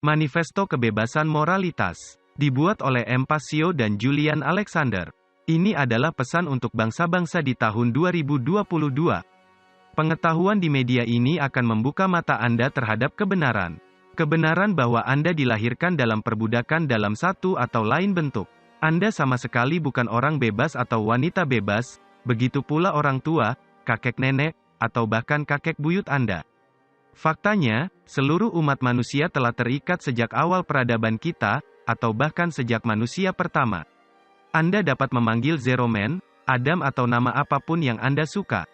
Manifesto Kebebasan Moralitas. Dibuat oleh M. Passio dan Julian Alexander. Ini adalah pesan untuk bangsa-bangsa di tahun 2022. Pengetahuan di media ini akan membuka mata Anda terhadap kebenaran. Kebenaran bahwa Anda dilahirkan dalam perbudakan dalam satu atau lain bentuk. Anda sama sekali bukan orang bebas atau wanita bebas, begitu pula orang tua, kakek nenek, atau bahkan kakek buyut Anda. Faktanya, seluruh umat manusia telah terikat sejak awal peradaban kita, atau bahkan sejak manusia pertama. Anda dapat memanggil Zero Man, Adam atau nama apapun yang Anda suka.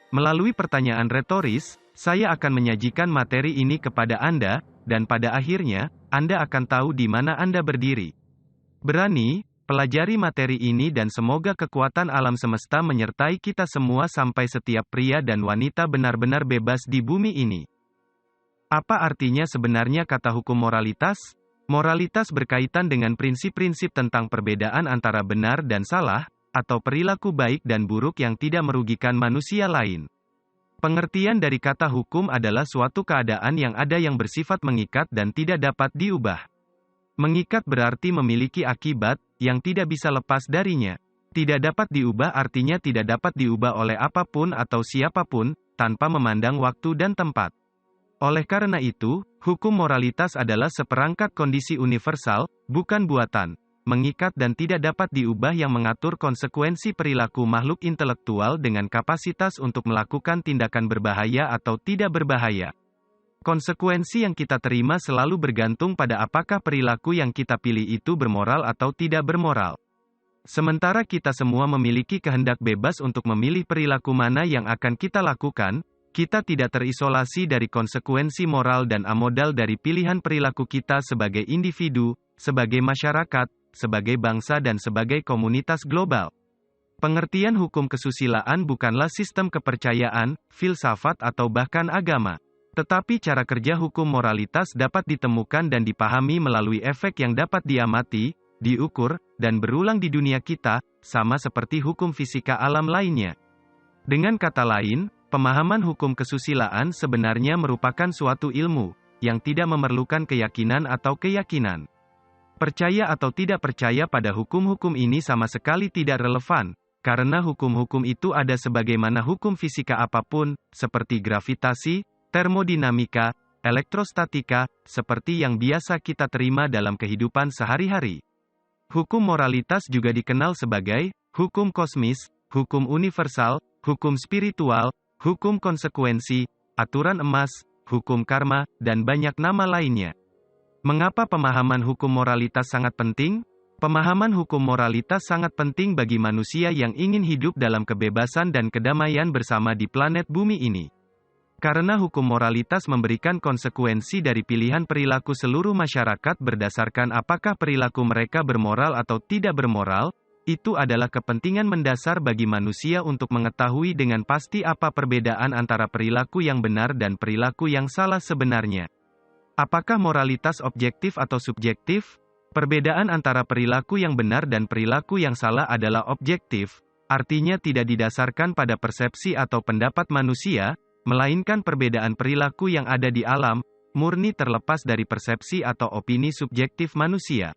Melalui pertanyaan retoris, saya akan menyajikan materi ini kepada Anda, dan pada akhirnya, Anda akan tahu di mana Anda berdiri. Berani, pelajari materi ini dan semoga kekuatan alam semesta menyertai kita semua sampai setiap pria dan wanita benar-benar bebas di bumi ini. Apa artinya sebenarnya kata hukum moralitas? Moralitas berkaitan dengan prinsip-prinsip tentang perbedaan antara benar dan salah, atau perilaku baik dan buruk yang tidak merugikan manusia lain. Pengertian dari kata hukum adalah suatu keadaan yang ada yang bersifat mengikat dan tidak dapat diubah. Mengikat berarti memiliki akibat, yang tidak bisa lepas darinya. Tidak dapat diubah artinya tidak dapat diubah oleh apapun atau siapapun, tanpa memandang waktu dan tempat. Oleh karena itu, hukum moralitas adalah seperangkat kondisi universal, bukan buatan, mengikat dan tidak dapat diubah yang mengatur konsekuensi perilaku makhluk intelektual dengan kapasitas untuk melakukan tindakan berbahaya atau tidak berbahaya. Konsekuensi yang kita terima selalu bergantung pada apakah perilaku yang kita pilih itu bermoral atau tidak bermoral. Sementara kita semua memiliki kehendak bebas untuk memilih perilaku mana yang akan kita lakukan, kita tidak terisolasi dari konsekuensi moral dan amodal dari pilihan perilaku kita sebagai individu, sebagai masyarakat, sebagai bangsa dan sebagai komunitas global. Pengertian hukum kesusilaan bukanlah sistem kepercayaan, filsafat atau bahkan agama. Tetapi cara kerja hukum moralitas dapat ditemukan dan dipahami melalui efek yang dapat diamati, diukur, dan berulang di dunia kita, sama seperti hukum fisika alam lainnya. Dengan kata lain, pemahaman hukum kesusilaan sebenarnya merupakan suatu ilmu, yang tidak memerlukan keyakinan atau keyakinan. Percaya atau tidak percaya pada hukum-hukum ini sama sekali tidak relevan, karena hukum-hukum itu ada sebagaimana hukum fisika apapun, seperti gravitasi, termodinamika, elektrostatika, seperti yang biasa kita terima dalam kehidupan sehari-hari. Hukum moralitas juga dikenal sebagai hukum kosmis, hukum universal, hukum spiritual, hukum konsekuensi, aturan emas, hukum karma, dan banyak nama lainnya. Mengapa pemahaman hukum moralitas sangat penting? Pemahaman hukum moralitas sangat penting bagi manusia yang ingin hidup dalam kebebasan dan kedamaian bersama di planet bumi ini. Karena hukum moralitas memberikan konsekuensi dari pilihan perilaku seluruh masyarakat berdasarkan apakah perilaku mereka bermoral atau tidak bermoral, itu adalah kepentingan mendasar bagi manusia untuk mengetahui dengan pasti apa perbedaan antara perilaku yang benar dan perilaku yang salah sebenarnya. Apakah moralitas objektif atau subjektif? Perbedaan antara perilaku yang benar dan perilaku yang salah adalah objektif, artinya tidak didasarkan pada persepsi atau pendapat manusia, melainkan perbedaan perilaku yang ada di alam, murni terlepas dari persepsi atau opini subjektif manusia.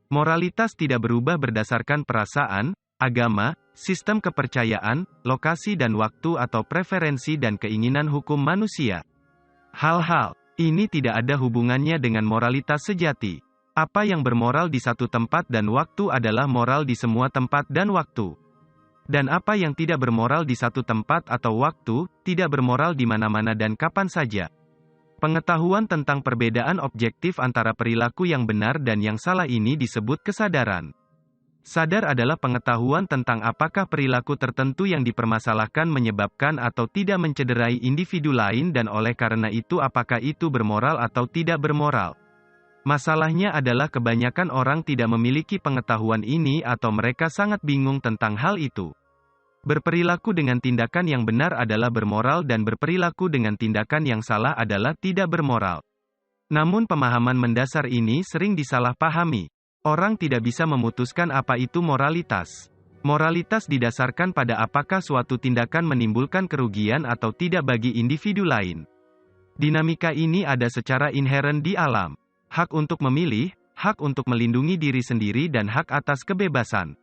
Moralitas tidak berubah berdasarkan perasaan, agama, sistem kepercayaan, lokasi dan waktu atau preferensi dan keinginan hukum manusia. Hal-hal ini tidak ada hubungannya dengan moralitas sejati. Apa yang bermoral di satu tempat dan waktu adalah moral di semua tempat dan waktu. Dan apa yang tidak bermoral di satu tempat atau waktu, tidak bermoral di mana-mana dan kapan saja. Pengetahuan tentang perbedaan objektif antara perilaku yang benar dan yang salah ini disebut kesadaran. Sadar adalah pengetahuan tentang apakah perilaku tertentu yang dipermasalahkan menyebabkan atau tidak mencederai individu lain dan oleh karena itu apakah itu bermoral atau tidak bermoral. Masalahnya adalah kebanyakan orang tidak memiliki pengetahuan ini atau mereka sangat bingung tentang hal itu. Berperilaku dengan tindakan yang benar adalah bermoral dan berperilaku dengan tindakan yang salah adalah tidak bermoral. Namun pemahaman mendasar ini sering disalahpahami. Orang tidak bisa memutuskan apa itu moralitas. Moralitas didasarkan pada apakah suatu tindakan menimbulkan kerugian atau tidak bagi individu lain. Dinamika ini ada secara inheren di alam. hak untuk memilih, hak untuk melindungi diri sendiri dan hak atas kebebasan.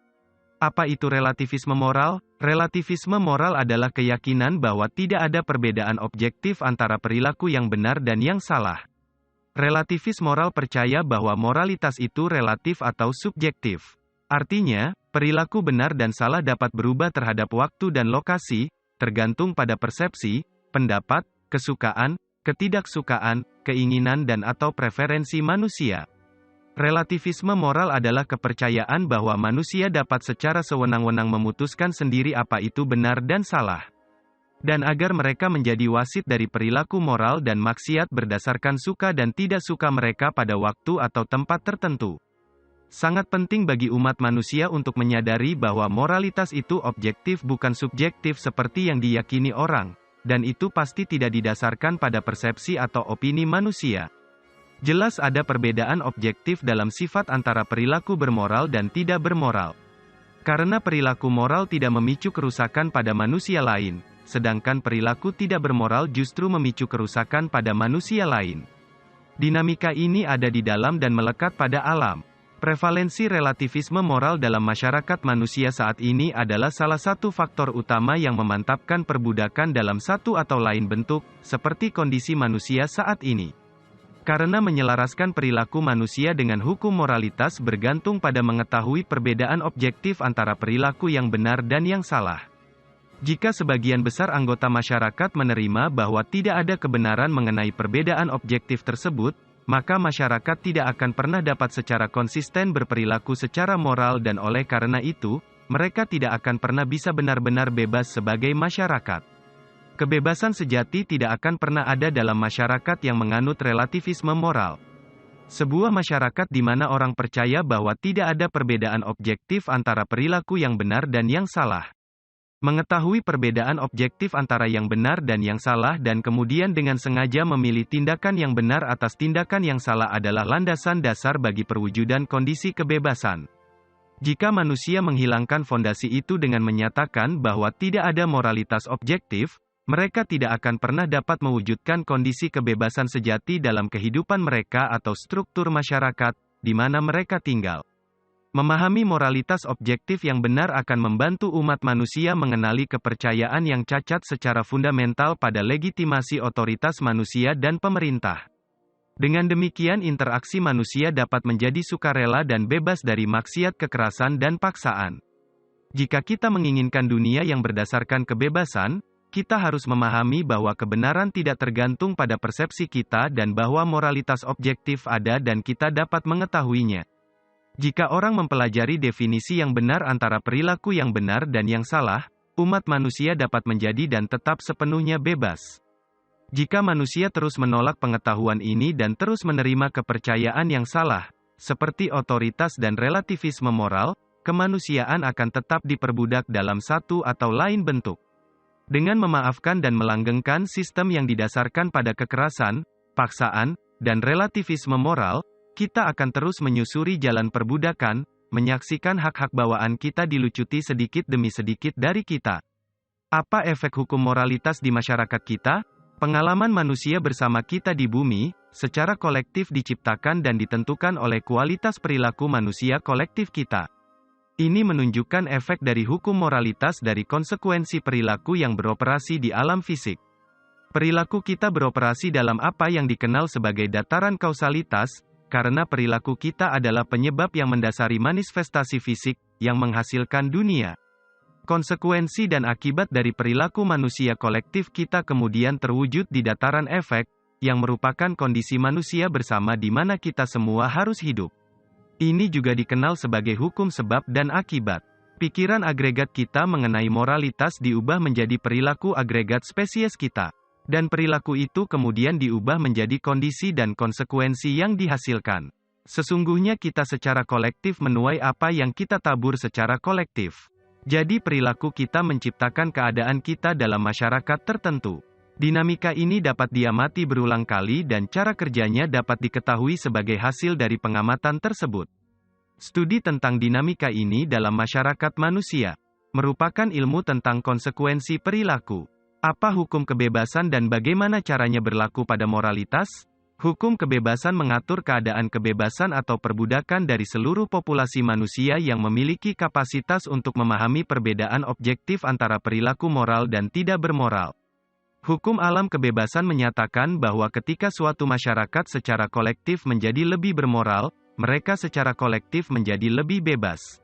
Apa itu relativisme moral? Relativisme moral adalah keyakinan bahwa tidak ada perbedaan objektif antara perilaku yang benar dan yang salah. Relativis moral percaya bahwa moralitas itu relatif atau subjektif. Artinya, perilaku benar dan salah dapat berubah terhadap waktu dan lokasi, tergantung pada persepsi, pendapat, kesukaan, ketidaksukaan, keinginan dan/atau preferensi manusia. Relativisme moral adalah kepercayaan bahwa manusia dapat secara sewenang-wenang memutuskan sendiri apa itu benar dan salah. Dan agar mereka menjadi wasit dari perilaku moral dan maksiat berdasarkan suka dan tidak suka mereka pada waktu atau tempat tertentu. Sangat penting bagi umat manusia untuk menyadari bahwa moralitas itu objektif bukan subjektif seperti yang diyakini orang, dan itu pasti tidak didasarkan pada persepsi atau opini manusia. Jelas ada perbedaan objektif dalam sifat antara perilaku bermoral dan tidak bermoral. Karena perilaku moral tidak memicu kerusakan pada manusia lain, sedangkan perilaku tidak bermoral justru memicu kerusakan pada manusia lain. Dinamika ini ada di dalam dan melekat pada alam. Prevalensi relativisme moral dalam masyarakat manusia saat ini adalah salah satu faktor utama yang memantapkan perbudakan dalam satu atau lain bentuk, seperti kondisi manusia saat ini. Karena menyelaraskan perilaku manusia dengan hukum moralitas bergantung pada mengetahui perbedaan objektif antara perilaku yang benar dan yang salah. Jika sebagian besar anggota masyarakat menerima bahwa tidak ada kebenaran mengenai perbedaan objektif tersebut, maka masyarakat tidak akan pernah dapat secara konsisten berperilaku secara moral dan oleh karena itu, mereka tidak akan pernah bisa benar-benar bebas sebagai masyarakat. Kebebasan sejati tidak akan pernah ada dalam masyarakat yang menganut relativisme moral. Sebuah masyarakat di mana orang percaya bahwa tidak ada perbedaan objektif antara perilaku yang benar dan yang salah. Mengetahui perbedaan objektif antara yang benar dan yang salah dan kemudian dengan sengaja memilih tindakan yang benar atas tindakan yang salah adalah landasan dasar bagi perwujudan kondisi kebebasan. Jika manusia menghilangkan fondasi itu dengan menyatakan bahwa tidak ada moralitas objektif, mereka tidak akan pernah dapat mewujudkan kondisi kebebasan sejati dalam kehidupan mereka atau struktur masyarakat di mana mereka tinggal. Memahami moralitas objektif yang benar akan membantu umat manusia mengenali kepercayaan yang cacat secara fundamental pada legitimasi otoritas manusia dan pemerintah. Dengan demikian interaksi manusia dapat menjadi sukarela dan bebas dari maksiat kekerasan dan paksaan. Jika kita menginginkan dunia yang berdasarkan kebebasan, kita harus memahami bahwa kebenaran tidak tergantung pada persepsi kita dan bahwa moralitas objektif ada dan kita dapat mengetahuinya. Jika orang mempelajari definisi yang benar antara perilaku yang benar dan yang salah, umat manusia dapat menjadi dan tetap sepenuhnya bebas. Jika manusia terus menolak pengetahuan ini dan terus menerima kepercayaan yang salah, seperti otoritas dan relativisme moral, kemanusiaan akan tetap diperbudak dalam satu atau lain bentuk. Dengan memaafkan dan melanggengkan sistem yang didasarkan pada kekerasan, paksaan, dan relativisme moral, kita akan terus menyusuri jalan perbudakan, menyaksikan hak-hak bawaan kita dilucuti sedikit demi sedikit dari kita. Apa efek hukum moralitas di masyarakat kita? Pengalaman manusia bersama kita di bumi, secara kolektif diciptakan dan ditentukan oleh kualitas perilaku manusia kolektif kita. Ini menunjukkan efek dari hukum moralitas dari konsekuensi perilaku yang beroperasi di alam fisik. Perilaku kita beroperasi dalam apa yang dikenal sebagai dataran kausalitas, karena perilaku kita adalah penyebab yang mendasari manifestasi fisik, yang menghasilkan dunia. Konsekuensi dan akibat dari perilaku manusia kolektif kita kemudian terwujud di dataran efek, yang merupakan kondisi manusia bersama di mana kita semua harus hidup. Ini juga dikenal sebagai hukum sebab dan akibat. Pikiran agregat kita mengenai moralitas diubah menjadi perilaku agregat spesies kita. Dan perilaku itu kemudian diubah menjadi kondisi dan konsekuensi yang dihasilkan. Sesungguhnya kita secara kolektif menuai apa yang kita tabur secara kolektif. Jadi perilaku kita menciptakan keadaan kita dalam masyarakat tertentu. Dinamika ini dapat diamati berulang kali dan cara kerjanya dapat diketahui sebagai hasil dari pengamatan tersebut. Studi tentang dinamika ini dalam masyarakat manusia merupakan ilmu tentang konsekuensi perilaku. Apa hukum kebebasan dan bagaimana caranya berlaku pada moralitas? Hukum kebebasan mengatur keadaan kebebasan atau perbudakan dari seluruh populasi manusia yang memiliki kapasitas untuk memahami perbedaan objektif antara perilaku moral dan tidak bermoral. Hukum alam kebebasan menyatakan bahwa ketika suatu masyarakat secara kolektif menjadi lebih bermoral, mereka secara kolektif menjadi lebih bebas.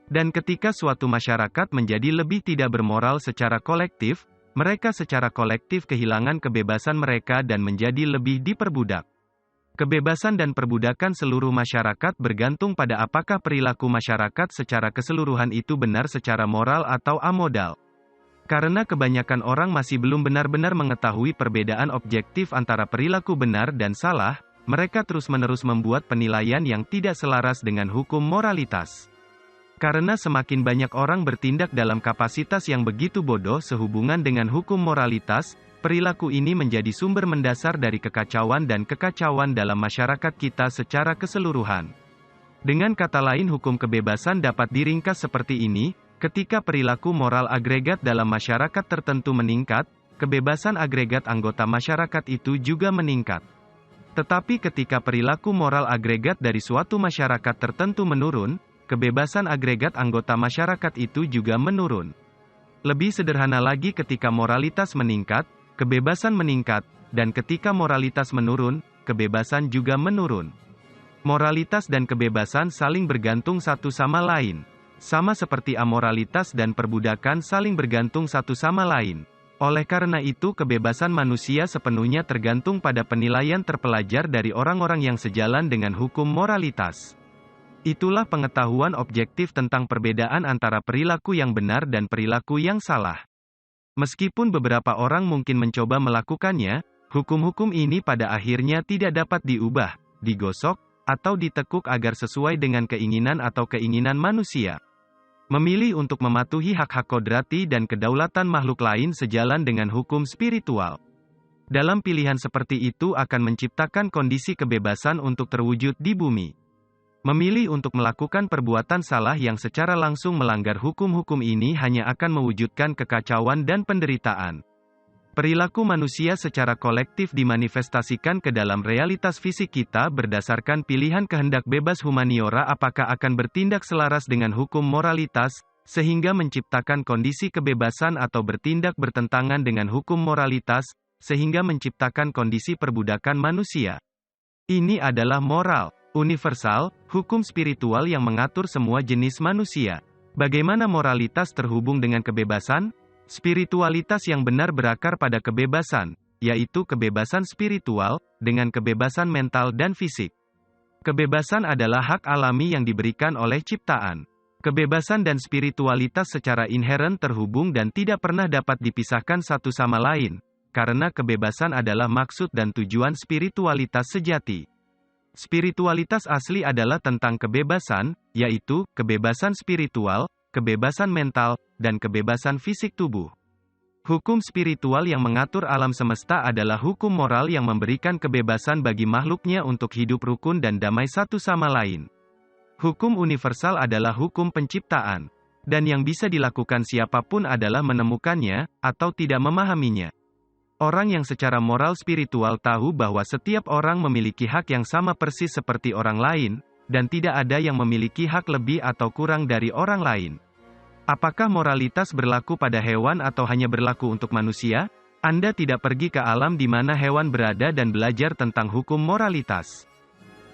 Dan ketika suatu masyarakat menjadi lebih tidak bermoral secara kolektif, mereka secara kolektif kehilangan kebebasan mereka dan menjadi lebih diperbudak. Kebebasan dan perbudakan seluruh masyarakat bergantung pada apakah perilaku masyarakat secara keseluruhan itu benar secara moral atau amoral. Karena kebanyakan orang masih belum benar-benar mengetahui perbedaan objektif antara perilaku benar dan salah, mereka terus-menerus membuat penilaian yang tidak selaras dengan hukum moralitas. Karena semakin banyak orang bertindak dalam kapasitas yang begitu bodoh sehubungan dengan hukum moralitas, perilaku ini menjadi sumber mendasar dari kekacauan dan kekacauan dalam masyarakat kita secara keseluruhan. Dengan kata lain, hukum kebebasan dapat diringkas seperti ini: ketika perilaku moral agregat dalam masyarakat tertentu meningkat, kebebasan agregat anggota masyarakat itu juga meningkat. Tetapi ketika perilaku moral agregat dari suatu masyarakat tertentu menurun, kebebasan agregat anggota masyarakat itu juga menurun. Lebih sederhana lagi, ketika moralitas meningkat, kebebasan meningkat, dan ketika moralitas menurun, kebebasan juga menurun. Moralitas dan kebebasan saling bergantung satu sama lain. Sama seperti amoralitas dan perbudakan saling bergantung satu sama lain. Oleh karena itu, kebebasan manusia sepenuhnya tergantung pada penilaian terpelajar dari orang-orang yang sejalan dengan hukum moralitas. Itulah pengetahuan objektif tentang perbedaan antara perilaku yang benar dan perilaku yang salah. Meskipun beberapa orang mungkin mencoba melakukannya, hukum-hukum ini pada akhirnya tidak dapat diubah, digosok, atau ditekuk agar sesuai dengan keinginan atau keinginan manusia. Memilih untuk mematuhi hak-hak kodrati dan kedaulatan makhluk lain sejalan dengan hukum spiritual. Dalam pilihan seperti itu akan menciptakan kondisi kebebasan untuk terwujud di bumi. Memilih untuk melakukan perbuatan salah yang secara langsung melanggar hukum-hukum ini hanya akan mewujudkan kekacauan dan penderitaan. Perilaku manusia secara kolektif dimanifestasikan ke dalam realitas fisik kita berdasarkan pilihan kehendak bebas humaniora apakah akan bertindak selaras dengan hukum moralitas, sehingga menciptakan kondisi kebebasan atau bertindak bertentangan dengan hukum moralitas, sehingga menciptakan kondisi perbudakan manusia. Ini adalah moral universal, hukum spiritual yang mengatur semua jenis manusia. Bagaimana moralitas terhubung dengan kebebasan? Spiritualitas yang benar berakar pada kebebasan, yaitu kebebasan spiritual, dengan kebebasan mental dan fisik. Kebebasan adalah hak alami yang diberikan oleh ciptaan. Kebebasan dan spiritualitas secara inheren terhubung dan tidak pernah dapat dipisahkan satu sama lain, karena kebebasan adalah maksud dan tujuan spiritualitas sejati. Spiritualitas asli adalah tentang kebebasan, yaitu kebebasan spiritual, kebebasan mental, dan kebebasan fisik tubuh. Hukum spiritual yang mengatur alam semesta adalah hukum moral yang memberikan kebebasan bagi makhluknya untuk hidup rukun dan damai satu sama lain. Hukum universal adalah hukum penciptaan, dan yang bisa dilakukan siapapun adalah menemukannya, atau tidak memahaminya. Orang yang secara moral spiritual tahu bahwa setiap orang memiliki hak yang sama persis seperti orang lain, dan tidak ada yang memiliki hak lebih atau kurang dari orang lain. Apakah moralitas berlaku pada hewan atau hanya berlaku untuk manusia? Anda tidak pergi ke alam di mana hewan berada dan belajar tentang hukum moralitas.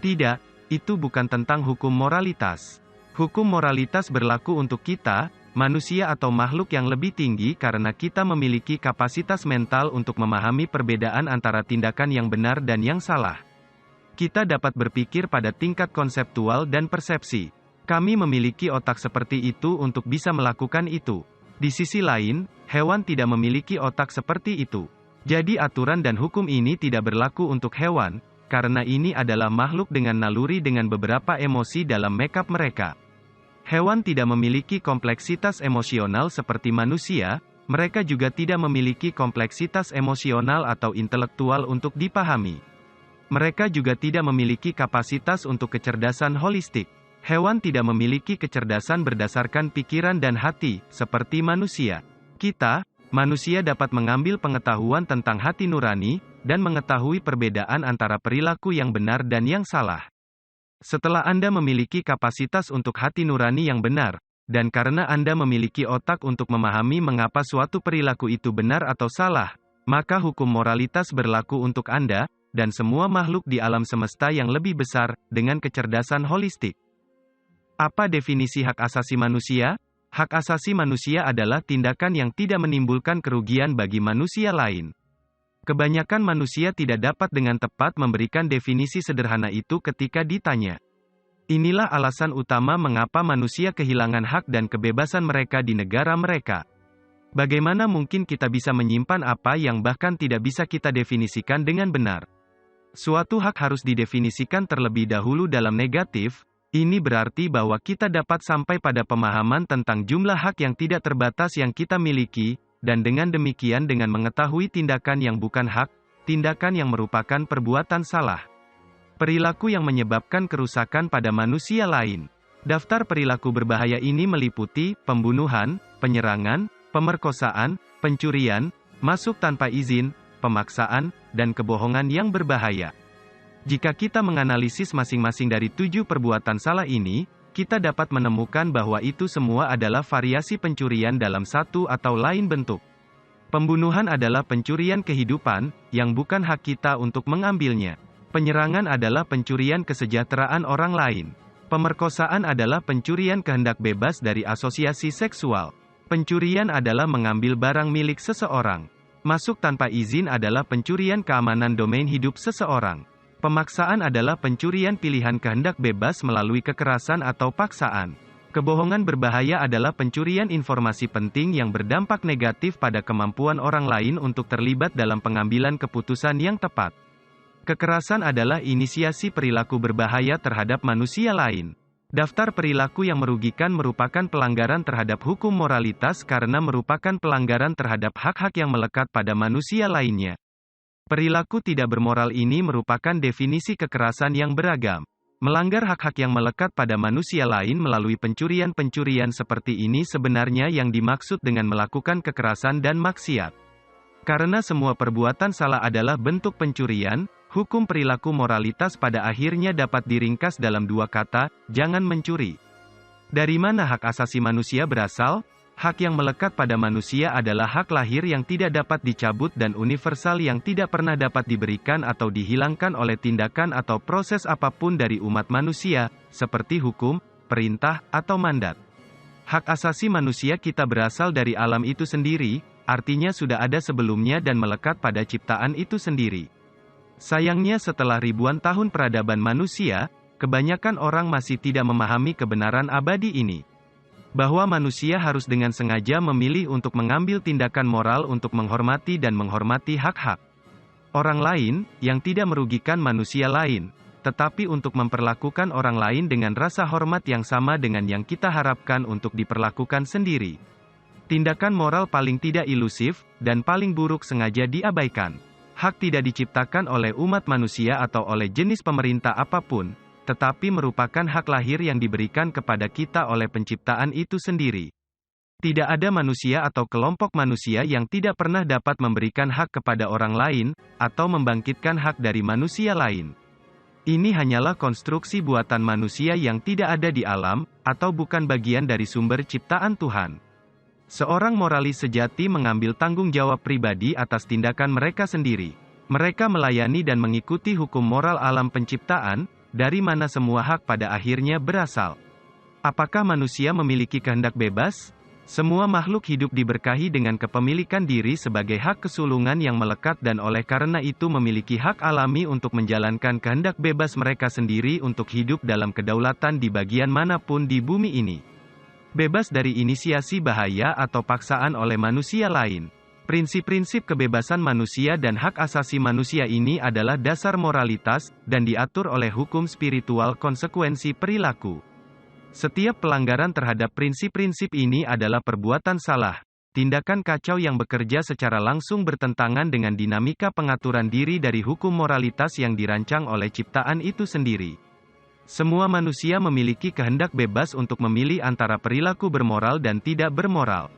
Tidak, itu bukan tentang hukum moralitas. Hukum moralitas berlaku untuk kita, manusia atau makhluk yang lebih tinggi karena kita memiliki kapasitas mental untuk memahami perbedaan antara tindakan yang benar dan yang salah. Kita dapat berpikir pada tingkat konseptual dan persepsi. Kami memiliki otak seperti itu untuk bisa melakukan itu. Di sisi lain, hewan tidak memiliki otak seperti itu. Jadi aturan dan hukum ini tidak berlaku untuk hewan, karena ini adalah makhluk dengan naluri dengan beberapa emosi dalam makeup mereka. Hewan tidak memiliki kompleksitas emosional seperti manusia, mereka juga tidak memiliki kompleksitas emosional atau intelektual untuk dipahami. Mereka juga tidak memiliki kapasitas untuk kecerdasan holistik. Hewan tidak memiliki kecerdasan berdasarkan pikiran dan hati, seperti manusia. Kita, manusia dapat mengambil pengetahuan tentang hati nurani, dan mengetahui perbedaan antara perilaku yang benar dan yang salah. Setelah Anda memiliki kapasitas untuk hati nurani yang benar, dan karena Anda memiliki otak untuk memahami mengapa suatu perilaku itu benar atau salah, maka hukum moralitas berlaku untuk Anda, dan semua makhluk di alam semesta yang lebih besar, dengan kecerdasan holistik. Apa definisi hak asasi manusia? Hak asasi manusia adalah tindakan yang tidak menimbulkan kerugian bagi manusia lain. Kebanyakan manusia tidak dapat dengan tepat memberikan definisi sederhana itu ketika ditanya. Inilah alasan utama mengapa manusia kehilangan hak dan kebebasan mereka di negara mereka. Bagaimana mungkin kita bisa menyimpan apa yang bahkan tidak bisa kita definisikan dengan benar? Suatu hak harus didefinisikan terlebih dahulu dalam negatif. Ini berarti bahwa kita dapat sampai pada pemahaman tentang jumlah hak yang tidak terbatas yang kita miliki, dan dengan demikian dengan mengetahui tindakan yang bukan hak, tindakan yang merupakan perbuatan salah. Perilaku yang menyebabkan kerusakan pada manusia lain. Daftar perilaku berbahaya ini meliputi pembunuhan, penyerangan, pemerkosaan, pencurian, masuk tanpa izin, pemaksaan, dan kebohongan yang berbahaya. Jika kita menganalisis masing-masing dari 7 perbuatan salah ini, kita dapat menemukan bahwa itu semua adalah variasi pencurian dalam satu atau lain bentuk. Pembunuhan adalah pencurian kehidupan, yang bukan hak kita untuk mengambilnya. Penyerangan adalah pencurian kesejahteraan orang lain. Pemerkosaan adalah pencurian kehendak bebas dari asosiasi seksual. Pencurian adalah mengambil barang milik seseorang. Masuk tanpa izin adalah pencurian keamanan domain hidup seseorang. Pemaksaan adalah pencurian pilihan kehendak bebas melalui kekerasan atau paksaan. Kebohongan berbahaya adalah pencurian informasi penting yang berdampak negatif pada kemampuan orang lain untuk terlibat dalam pengambilan keputusan yang tepat. Kekerasan adalah inisiasi perilaku berbahaya terhadap manusia lain. Daftar perilaku yang merugikan merupakan pelanggaran terhadap hukum moralitas karena merupakan pelanggaran terhadap hak-hak yang melekat pada manusia lainnya. Perilaku tidak bermoral ini merupakan definisi kekerasan yang beragam. Melanggar hak-hak yang melekat pada manusia lain melalui pencurian-pencurian seperti ini sebenarnya yang dimaksud dengan melakukan kekerasan dan maksiat. Karena semua perbuatan salah adalah bentuk pencurian, hukum perilaku moralitas pada akhirnya dapat diringkas dalam 2 kata, jangan mencuri. Dari mana hak asasi manusia berasal? Hak yang melekat pada manusia adalah hak lahir yang tidak dapat dicabut dan universal yang tidak pernah dapat diberikan atau dihilangkan oleh tindakan atau proses apapun dari umat manusia, seperti hukum, perintah, atau mandat. Hak asasi manusia kita berasal dari alam itu sendiri, artinya sudah ada sebelumnya dan melekat pada ciptaan itu sendiri. Sayangnya setelah ribuan tahun peradaban manusia, kebanyakan orang masih tidak memahami kebenaran abadi ini. Bahwa manusia harus dengan sengaja memilih untuk mengambil tindakan moral untuk menghormati dan menghormati hak-hak orang lain, yang tidak merugikan manusia lain, tetapi untuk memperlakukan orang lain dengan rasa hormat yang sama dengan yang kita harapkan untuk diperlakukan sendiri. Tindakan moral paling tidak ilusif, dan paling buruk sengaja diabaikan. Hak tidak diciptakan oleh umat manusia atau oleh jenis pemerintah apapun, tetapi merupakan hak lahir yang diberikan kepada kita oleh penciptaan itu sendiri. Tidak ada manusia atau kelompok manusia yang tidak pernah dapat memberikan hak kepada orang lain, atau membangkitkan hak dari manusia lain. Ini hanyalah konstruksi buatan manusia yang tidak ada di alam, atau bukan bagian dari sumber ciptaan Tuhan. Seorang moralis sejati mengambil tanggung jawab pribadi atas tindakan mereka sendiri. Mereka melayani dan mengikuti hukum moral alam penciptaan, dari mana semua hak pada akhirnya berasal. Apakah manusia memiliki kehendak bebas? Semua makhluk hidup diberkahi dengan kepemilikan diri sebagai hak kesulungan yang melekat dan oleh karena itu memiliki hak alami untuk menjalankan kehendak bebas mereka sendiri untuk hidup dalam kedaulatan di bagian manapun di bumi ini. Bebas dari inisiasi bahaya atau paksaan oleh manusia lain. Prinsip-prinsip kebebasan manusia dan hak asasi manusia ini adalah dasar moralitas, dan diatur oleh hukum spiritual konsekuensi perilaku. Setiap pelanggaran terhadap prinsip-prinsip ini adalah perbuatan salah, tindakan kacau yang bekerja secara langsung bertentangan dengan dinamika pengaturan diri dari hukum moralitas yang dirancang oleh ciptaan itu sendiri. Semua manusia memiliki kehendak bebas untuk memilih antara perilaku bermoral dan tidak bermoral.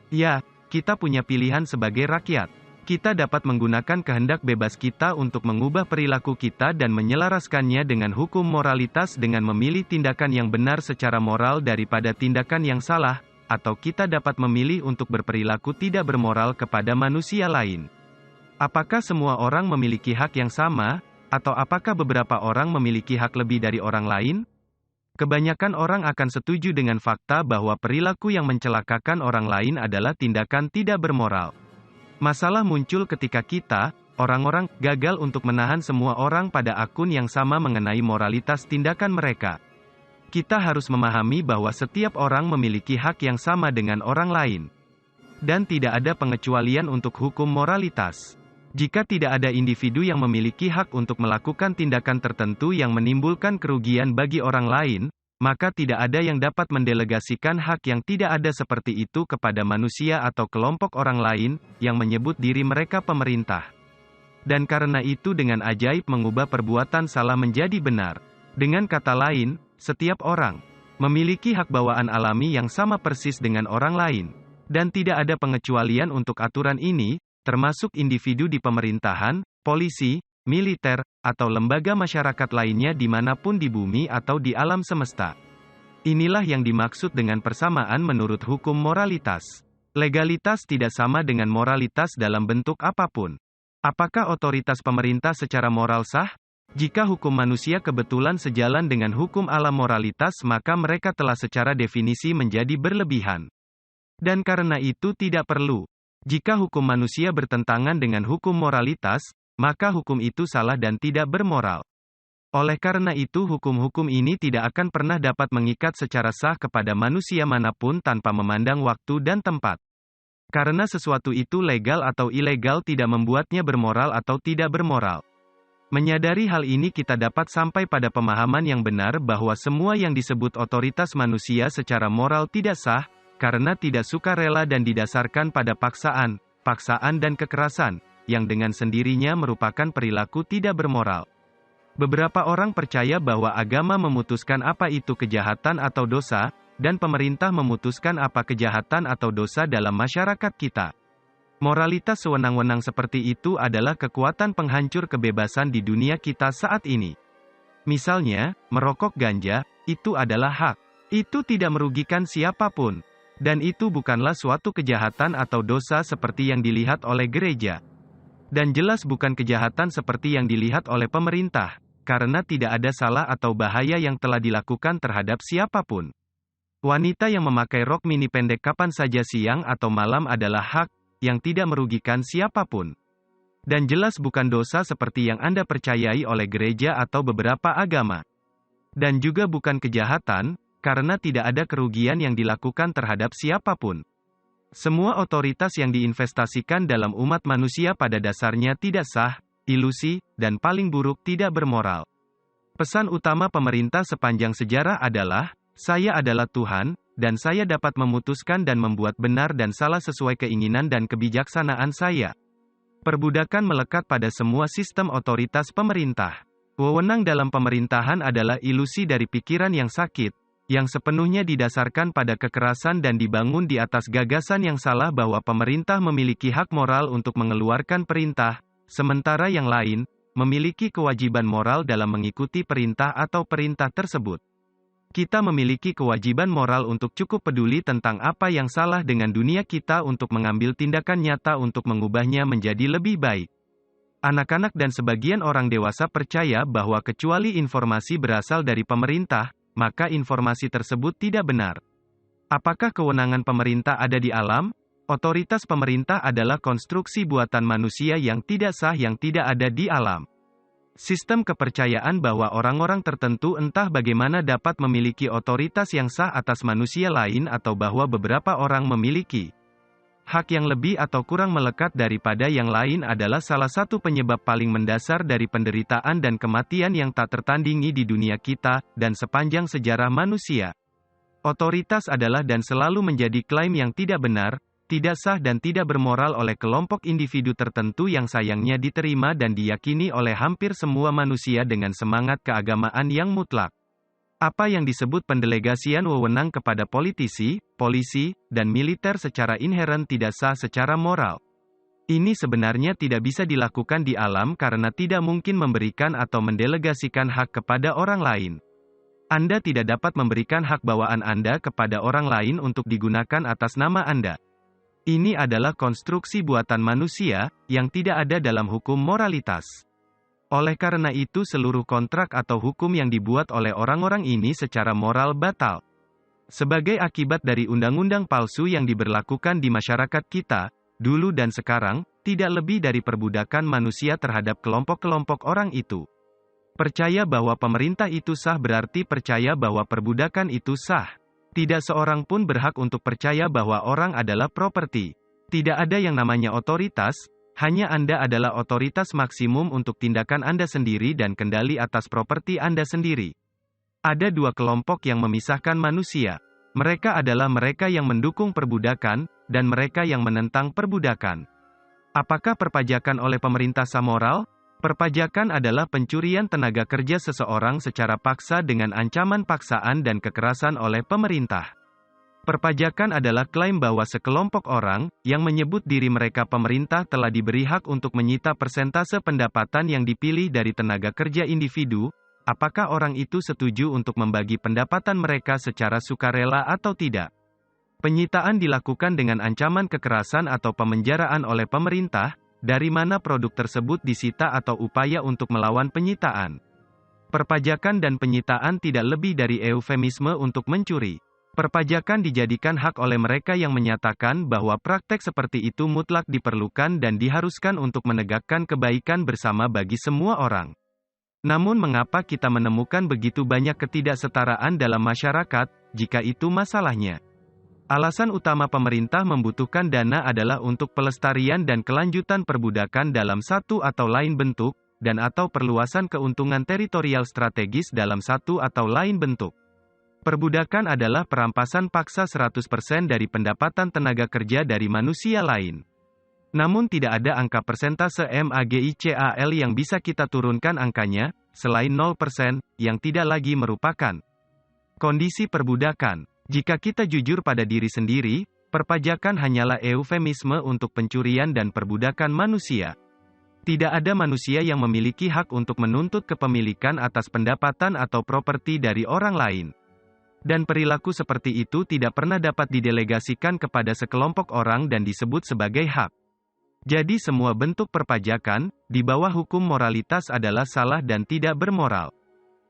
Ya, kita punya pilihan sebagai rakyat. Kita dapat menggunakan kehendak bebas kita untuk mengubah perilaku kita dan menyelaraskannya dengan hukum moralitas dengan memilih tindakan yang benar secara moral daripada tindakan yang salah, atau kita dapat memilih untuk berperilaku tidak bermoral kepada manusia lain. Apakah semua orang memiliki hak yang sama, atau apakah beberapa orang memiliki hak lebih dari orang lain? Kebanyakan orang akan setuju dengan fakta bahwa perilaku yang mencelakakan orang lain adalah tindakan tidak bermoral. Masalah muncul ketika kita, orang-orang, gagal untuk menahan semua orang pada akun yang sama mengenai moralitas tindakan mereka. Kita harus memahami bahwa setiap orang memiliki hak yang sama dengan orang lain. Dan tidak ada pengecualian untuk hukum moralitas. Jika tidak ada individu yang memiliki hak untuk melakukan tindakan tertentu yang menimbulkan kerugian bagi orang lain, maka tidak ada yang dapat mendelegasikan hak yang tidak ada seperti itu kepada manusia atau kelompok orang lain, yang menyebut diri mereka pemerintah. Dan karena itu dengan ajaib mengubah perbuatan salah menjadi benar. Dengan kata lain, setiap orang memiliki hak bawaan alami yang sama persis dengan orang lain. Dan tidak ada pengecualian untuk aturan ini, termasuk individu di pemerintahan, polisi, militer, atau lembaga masyarakat lainnya dimanapun di bumi atau di alam semesta. Inilah yang dimaksud dengan persamaan menurut hukum moralitas. Legalitas tidak sama dengan moralitas dalam bentuk apapun. Apakah otoritas pemerintah secara moral sah? Jika hukum manusia kebetulan sejalan dengan hukum alam moralitas, maka mereka telah secara definisi menjadi berlebihan. Dan karena itu tidak perlu. Jika hukum manusia bertentangan dengan hukum moralitas, maka hukum itu salah dan tidak bermoral. Oleh karena itu hukum-hukum ini tidak akan pernah dapat mengikat secara sah kepada manusia manapun tanpa memandang waktu dan tempat. Karena sesuatu itu legal atau ilegal tidak membuatnya bermoral atau tidak bermoral. Menyadari hal ini kita dapat sampai pada pemahaman yang benar bahwa semua yang disebut otoritas manusia secara moral tidak sah, karena tidak sukarela dan didasarkan pada paksaan dan kekerasan, yang dengan sendirinya merupakan perilaku tidak bermoral. Beberapa orang percaya bahwa agama memutuskan apa itu kejahatan atau dosa, dan pemerintah memutuskan apa kejahatan atau dosa dalam masyarakat kita. Moralitas sewenang-wenang seperti itu adalah kekuatan penghancur kebebasan di dunia kita saat ini. Misalnya, merokok ganja, itu adalah hak. Itu tidak merugikan siapapun. Dan itu bukanlah suatu kejahatan atau dosa seperti yang dilihat oleh gereja. Dan jelas bukan kejahatan seperti yang dilihat oleh pemerintah, karena tidak ada salah atau bahaya yang telah dilakukan terhadap siapapun. Wanita yang memakai rok mini pendek kapan saja siang atau malam adalah hak, yang tidak merugikan siapapun. Dan jelas bukan dosa seperti yang Anda percayai oleh gereja atau beberapa agama. Dan juga bukan kejahatan, karena tidak ada kerugian yang dilakukan terhadap siapapun. Semua otoritas yang diinvestasikan dalam umat manusia pada dasarnya tidak sah, ilusi, dan paling buruk tidak bermoral. Pesan utama pemerintah sepanjang sejarah adalah, saya adalah Tuhan, dan saya dapat memutuskan dan membuat benar dan salah sesuai keinginan dan kebijaksanaan saya. Perbudakan melekat pada semua sistem otoritas pemerintah. Wewenang dalam pemerintahan adalah ilusi dari pikiran yang sakit, yang sepenuhnya didasarkan pada kekerasan dan dibangun di atas gagasan yang salah bahwa pemerintah memiliki hak moral untuk mengeluarkan perintah, sementara yang lain memiliki kewajiban moral dalam mengikuti perintah atau perintah tersebut. Kita memiliki kewajiban moral untuk cukup peduli tentang apa yang salah dengan dunia kita untuk mengambil tindakan nyata untuk mengubahnya menjadi lebih baik. Anak-anak dan sebagian orang dewasa percaya bahwa kecuali informasi berasal dari pemerintah, maka informasi tersebut tidak benar. Apakah kewenangan pemerintah ada di alam? Otoritas pemerintah adalah konstruksi buatan manusia yang tidak sah yang tidak ada di alam. Sistem kepercayaan bahwa orang-orang tertentu entah bagaimana dapat memiliki otoritas yang sah atas manusia lain atau bahwa beberapa orang memiliki hak yang lebih atau kurang melekat daripada yang lain adalah salah satu penyebab paling mendasar dari penderitaan dan kematian yang tak tertandingi di dunia kita, dan sepanjang sejarah manusia. Otoritas adalah dan selalu menjadi klaim yang tidak benar, tidak sah dan tidak bermoral oleh kelompok individu tertentu yang sayangnya diterima dan diyakini oleh hampir semua manusia dengan semangat keagamaan yang mutlak. Apa yang disebut pendelegasian wewenang kepada politisi, polisi, dan militer secara inheren tidak sah secara moral. Ini sebenarnya tidak bisa dilakukan di alam karena tidak mungkin memberikan atau mendelegasikan hak kepada orang lain. Anda tidak dapat memberikan hak bawaan Anda kepada orang lain untuk digunakan atas nama Anda. Ini adalah konstruksi buatan manusia, yang tidak ada dalam hukum moralitas. Oleh karena itu seluruh kontrak atau hukum yang dibuat oleh orang-orang ini secara moral batal. Sebagai akibat dari undang-undang palsu yang diberlakukan di masyarakat kita, dulu dan sekarang, tidak lebih dari perbudakan manusia terhadap kelompok-kelompok orang itu. Percaya bahwa pemerintah itu sah berarti percaya bahwa perbudakan itu sah. Tidak seorang pun berhak untuk percaya bahwa orang adalah properti. Tidak ada yang namanya otoritas, hanya Anda adalah otoritas maksimum untuk tindakan Anda sendiri dan kendali atas properti Anda sendiri. Ada dua kelompok yang memisahkan manusia. Mereka adalah mereka yang mendukung perbudakan, dan mereka yang menentang perbudakan. Apakah perpajakan oleh pemerintah sah moral? Perpajakan adalah pencurian tenaga kerja seseorang secara paksa dengan ancaman paksaan dan kekerasan oleh pemerintah. Perpajakan adalah klaim bahwa sekelompok orang, yang menyebut diri mereka pemerintah telah diberi hak untuk menyita persentase pendapatan yang dipilih dari tenaga kerja individu. Apakah orang itu setuju untuk membagi pendapatan mereka secara sukarela atau tidak? Penyitaan dilakukan dengan ancaman kekerasan atau pemenjaraan oleh pemerintah. Dari mana produk tersebut disita atau upaya untuk melawan penyitaan? Perpajakan dan penyitaan tidak lebih dari eufemisme untuk mencuri. Perpajakan dijadikan hak oleh mereka yang menyatakan bahwa praktek seperti itu mutlak diperlukan dan diharuskan untuk menegakkan kebaikan bersama bagi semua orang. Namun mengapa kita menemukan begitu banyak ketidaksetaraan dalam masyarakat, jika itu masalahnya? Alasan utama pemerintah membutuhkan dana adalah untuk pelestarian dan kelanjutan perbudakan dalam satu atau lain bentuk, dan atau perluasan keuntungan teritorial strategis dalam satu atau lain bentuk. Perbudakan adalah perampasan paksa 100% dari pendapatan tenaga kerja dari manusia lain. Namun tidak ada angka persentase MAGICAL yang bisa kita turunkan angkanya, selain 0%, yang tidak lagi merupakan kondisi perbudakan. Jika kita jujur pada diri sendiri, perpajakan hanyalah eufemisme untuk pencurian dan perbudakan manusia. Tidak ada manusia yang memiliki hak untuk menuntut kepemilikan atas pendapatan atau properti dari orang lain. Dan perilaku seperti itu tidak pernah dapat didelegasikan kepada sekelompok orang dan disebut sebagai hak. Jadi semua bentuk perpajakan, di bawah hukum moralitas adalah salah dan tidak bermoral.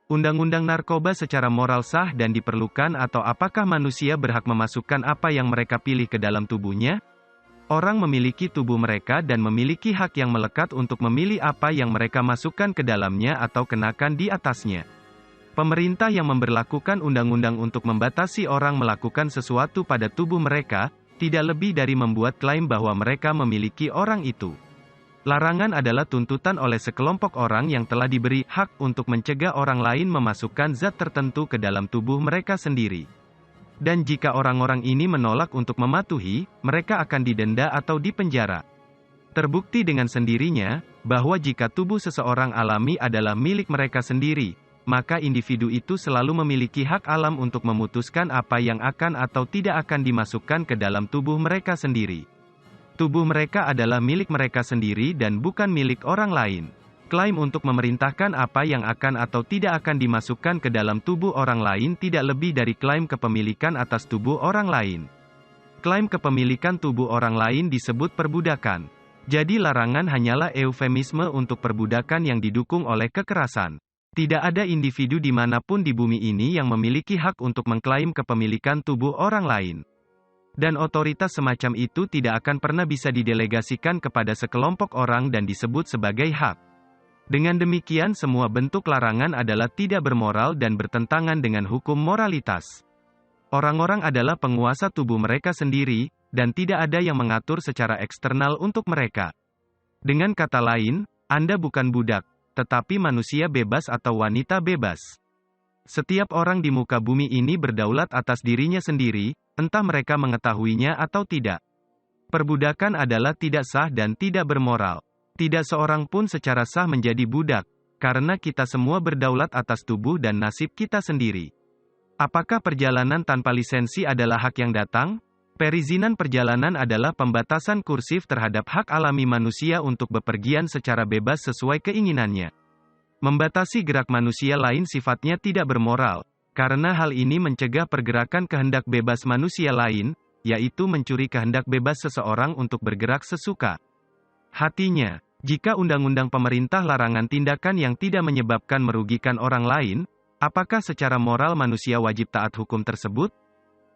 Undang-undang narkoba secara moral sah dan diperlukan atau apakah manusia berhak memasukkan apa yang mereka pilih ke dalam tubuhnya? Orang memiliki tubuh mereka dan memiliki hak yang melekat untuk memilih apa yang mereka masukkan ke dalamnya atau kenakan di atasnya. Pemerintah yang memberlakukan undang-undang untuk membatasi orang melakukan sesuatu pada tubuh mereka, tidak lebih dari membuat klaim bahwa mereka memiliki orang itu. Larangan adalah tuntutan oleh sekelompok orang yang telah diberi hak untuk mencegah orang lain memasukkan zat tertentu ke dalam tubuh mereka sendiri. Dan jika orang-orang ini menolak untuk mematuhi, mereka akan didenda atau dipenjara. Terbukti dengan sendirinya, bahwa jika tubuh seseorang alami adalah milik mereka sendiri, maka individu itu selalu memiliki hak alam untuk memutuskan apa yang akan atau tidak akan dimasukkan ke dalam tubuh mereka sendiri. Tubuh mereka adalah milik mereka sendiri dan bukan milik orang lain. Klaim untuk memerintahkan apa yang akan atau tidak akan dimasukkan ke dalam tubuh orang lain tidak lebih dari klaim kepemilikan atas tubuh orang lain. Klaim kepemilikan tubuh orang lain disebut perbudakan. Jadi larangan hanyalah eufemisme untuk perbudakan yang didukung oleh kekerasan. Tidak ada individu dimanapun di bumi ini yang memiliki hak untuk mengklaim kepemilikan tubuh orang lain. Dan otoritas semacam itu tidak akan pernah bisa didelegasikan kepada sekelompok orang dan disebut sebagai hak. Dengan demikian semua bentuk larangan adalah tidak bermoral dan bertentangan dengan hukum moralitas. Orang-orang adalah penguasa tubuh mereka sendiri, dan tidak ada yang mengatur secara eksternal untuk mereka. Dengan kata lain, Anda bukan budak, tetapi manusia bebas atau wanita bebas. Setiap orang di muka bumi ini berdaulat atas dirinya sendiri, entah mereka mengetahuinya atau tidak. Perbudakan adalah tidak sah dan tidak bermoral. Tidak seorang pun secara sah menjadi budak, karena kita semua berdaulat atas tubuh dan nasib kita sendiri. Apakah perjalanan tanpa lisensi adalah hak yang datang? Perizinan perjalanan adalah pembatasan kursif terhadap hak alami manusia untuk bepergian secara bebas sesuai keinginannya. Membatasi gerak manusia lain sifatnya tidak bermoral, karena hal ini mencegah pergerakan kehendak bebas manusia lain, yaitu mencuri kehendak bebas seseorang untuk bergerak sesuka hatinya. Jika undang-undang pemerintah larangan tindakan yang tidak menyebabkan merugikan orang lain, apakah secara moral manusia wajib taat hukum tersebut?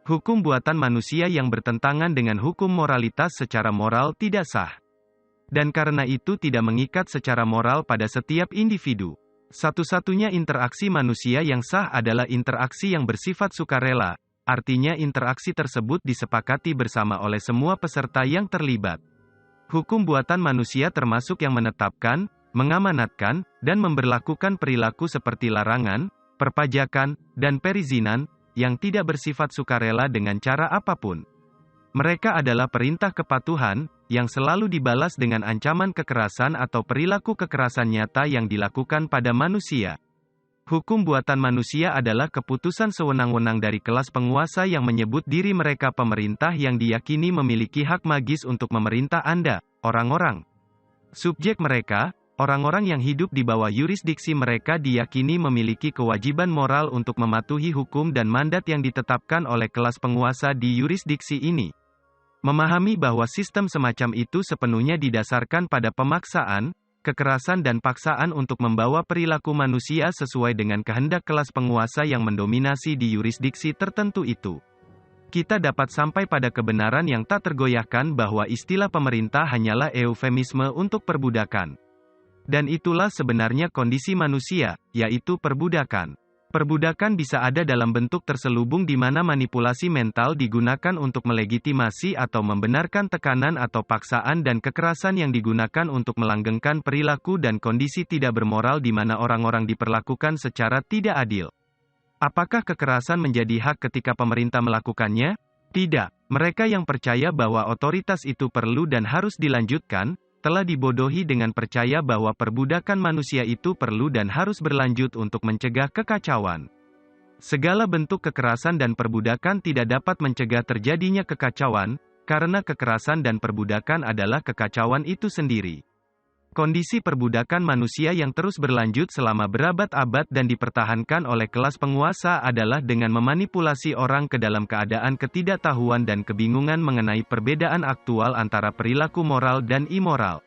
Hukum buatan manusia yang bertentangan dengan hukum moralitas secara moral tidak sah. Dan karena itu tidak mengikat secara moral pada setiap individu. Satu-satunya interaksi manusia yang sah adalah interaksi yang bersifat sukarela, artinya interaksi tersebut disepakati bersama oleh semua peserta yang terlibat. Hukum buatan manusia termasuk yang menetapkan, mengamanatkan, dan memberlakukan perilaku seperti larangan, perpajakan, dan perizinan, yang tidak bersifat sukarela dengan cara apapun. Mereka adalah perintah kepatuhan, yang selalu dibalas dengan ancaman kekerasan atau perilaku kekerasan nyata yang dilakukan pada manusia. Hukum buatan manusia adalah keputusan sewenang-wenang dari kelas penguasa yang menyebut diri mereka pemerintah yang diyakini memiliki hak magis untuk memerintah Anda, orang-orang. Subjek mereka, orang-orang yang hidup di bawah yurisdiksi mereka diyakini memiliki kewajiban moral untuk mematuhi hukum dan mandat yang ditetapkan oleh kelas penguasa di yurisdiksi ini. Memahami bahwa sistem semacam itu sepenuhnya didasarkan pada pemaksaan, kekerasan dan paksaan untuk membawa perilaku manusia sesuai dengan kehendak kelas penguasa yang mendominasi di yurisdiksi tertentu itu. Kita dapat sampai pada kebenaran yang tak tergoyahkan bahwa istilah pemerintah hanyalah eufemisme untuk perbudakan. Dan itulah sebenarnya kondisi manusia, yaitu perbudakan. Perbudakan bisa ada dalam bentuk terselubung di mana manipulasi mental digunakan untuk melegitimasi atau membenarkan tekanan atau paksaan dan kekerasan yang digunakan untuk melanggengkan perilaku dan kondisi tidak bermoral di mana orang-orang diperlakukan secara tidak adil. Apakah kekerasan menjadi hak ketika pemerintah melakukannya? Tidak. Mereka yang percaya bahwa otoritas itu perlu dan harus dilanjutkan, telah dibodohi dengan percaya bahwa perbudakan manusia itu perlu dan harus berlanjut untuk mencegah kekacauan. Segala bentuk kekerasan dan perbudakan tidak dapat mencegah terjadinya kekacauan, karena kekerasan dan perbudakan adalah kekacauan itu sendiri. Kondisi perbudakan manusia yang terus berlanjut selama berabad-abad dan dipertahankan oleh kelas penguasa adalah dengan memanipulasi orang ke dalam keadaan ketidaktahuan dan kebingungan mengenai perbedaan aktual antara perilaku moral dan immoral.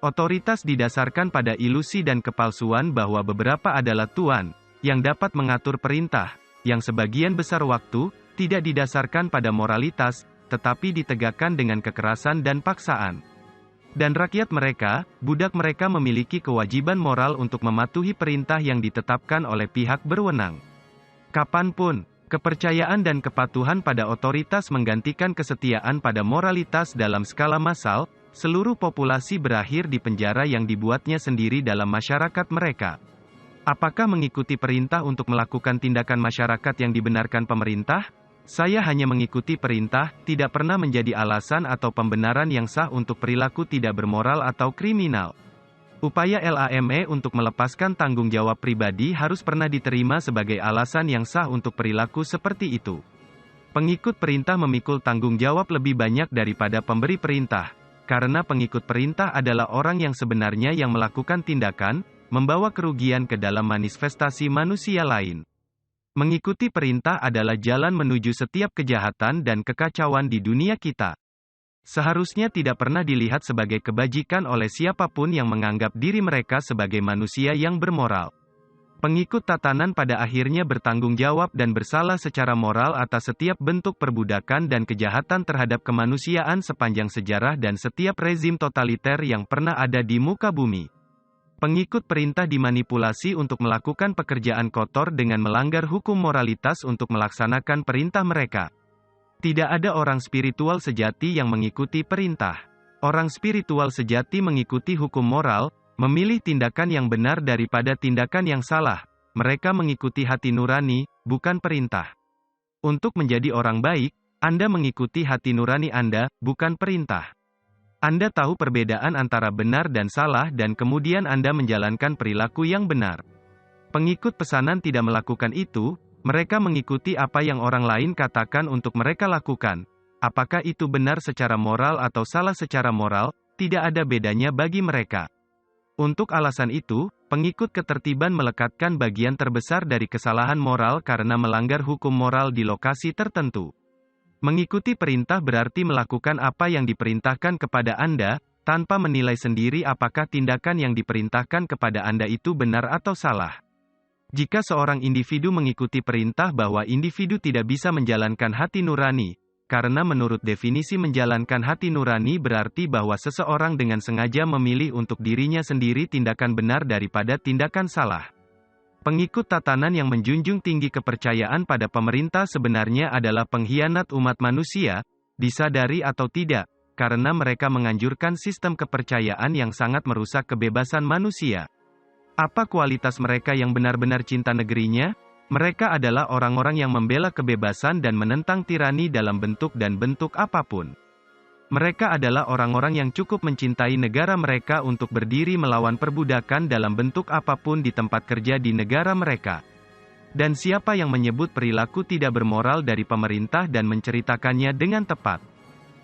Otoritas didasarkan pada ilusi dan kepalsuan bahwa beberapa adalah tuan, yang dapat mengatur perintah, yang sebagian besar waktu, tidak didasarkan pada moralitas, tetapi ditegakkan dengan kekerasan dan paksaan. Dan rakyat mereka, budak mereka memiliki kewajiban moral untuk mematuhi perintah yang ditetapkan oleh pihak berwenang. Kapanpun, kepercayaan dan kepatuhan pada otoritas menggantikan kesetiaan pada moralitas dalam skala massal, seluruh populasi berakhir di penjara yang dibuatnya sendiri dalam masyarakat mereka. Apakah mengikuti perintah untuk melakukan tindakan masyarakat yang dibenarkan pemerintah? Saya hanya mengikuti perintah, tidak pernah menjadi alasan atau pembenaran yang sah untuk perilaku tidak bermoral atau kriminal. Upaya LAME untuk melepaskan tanggung jawab pribadi harus pernah diterima sebagai alasan yang sah untuk perilaku seperti itu. Pengikut perintah memikul tanggung jawab lebih banyak daripada pemberi perintah, karena pengikut perintah adalah orang yang sebenarnya yang melakukan tindakan, membawa kerugian ke dalam manifestasi manusia lain. Mengikuti perintah adalah jalan menuju setiap kejahatan dan kekacauan di dunia kita. Seharusnya tidak pernah dilihat sebagai kebajikan oleh siapapun yang menganggap diri mereka sebagai manusia yang bermoral. Pengikut tatanan pada akhirnya bertanggung jawab dan bersalah secara moral atas setiap bentuk perbudakan dan kejahatan terhadap kemanusiaan sepanjang sejarah dan setiap rezim totaliter yang pernah ada di muka bumi. Pengikut perintah dimanipulasi untuk melakukan pekerjaan kotor dengan melanggar hukum moralitas untuk melaksanakan perintah mereka. Tidak ada orang spiritual sejati yang mengikuti perintah. Orang spiritual sejati mengikuti hukum moral, memilih tindakan yang benar daripada tindakan yang salah. Mereka mengikuti hati nurani, bukan perintah. Untuk menjadi orang baik, Anda mengikuti hati nurani Anda, bukan perintah. Anda tahu perbedaan antara benar dan salah dan kemudian Anda menjalankan perilaku yang benar. Pengikut pesanan tidak melakukan itu, mereka mengikuti apa yang orang lain katakan untuk mereka lakukan. apakah itu benar secara moral atau salah secara moral, tidak ada bedanya bagi mereka. Untuk alasan itu, pengikut ketertiban melekatkan bagian terbesar dari kesalahan moral karena melanggar hukum moral di lokasi tertentu. Mengikuti perintah berarti melakukan apa yang diperintahkan kepada Anda, tanpa menilai sendiri apakah tindakan yang diperintahkan kepada Anda itu benar atau salah. Jika seorang individu mengikuti perintah bahwa individu tidak bisa menjalankan hati nurani, karena menurut definisi menjalankan hati nurani berarti bahwa seseorang dengan sengaja memilih untuk dirinya sendiri tindakan benar daripada tindakan salah. Pengikut tatanan yang menjunjung tinggi kepercayaan pada pemerintah sebenarnya adalah pengkhianat umat manusia, disadari atau tidak, karena mereka menganjurkan sistem kepercayaan yang sangat merusak kebebasan manusia. Apa kualitas mereka yang benar-benar cinta negerinya? Mereka adalah orang-orang yang membela kebebasan dan menentang tirani dalam bentuk dan bentuk apapun. Mereka adalah orang-orang yang cukup mencintai negara mereka untuk berdiri melawan perbudakan dalam bentuk apapun di tempat kerja di negara mereka. Dan siapa yang menyebut perilaku tidak bermoral dari pemerintah dan menceritakannya dengan tepat?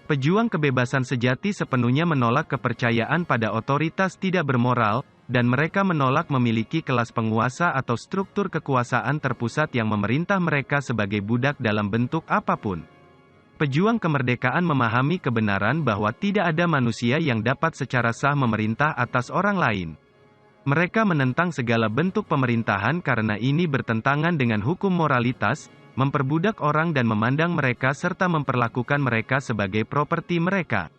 Pejuang kebebasan sejati sepenuhnya menolak kepercayaan pada otoritas tidak bermoral, dan mereka menolak memiliki kelas penguasa atau struktur kekuasaan terpusat yang memerintah mereka sebagai budak dalam bentuk apapun. Pejuang kemerdekaan memahami kebenaran bahwa tidak ada manusia yang dapat secara sah memerintah atas orang lain. Mereka menentang segala bentuk pemerintahan karena ini bertentangan dengan hukum moralitas, memperbudak orang dan memandang mereka serta memperlakukan mereka sebagai properti mereka.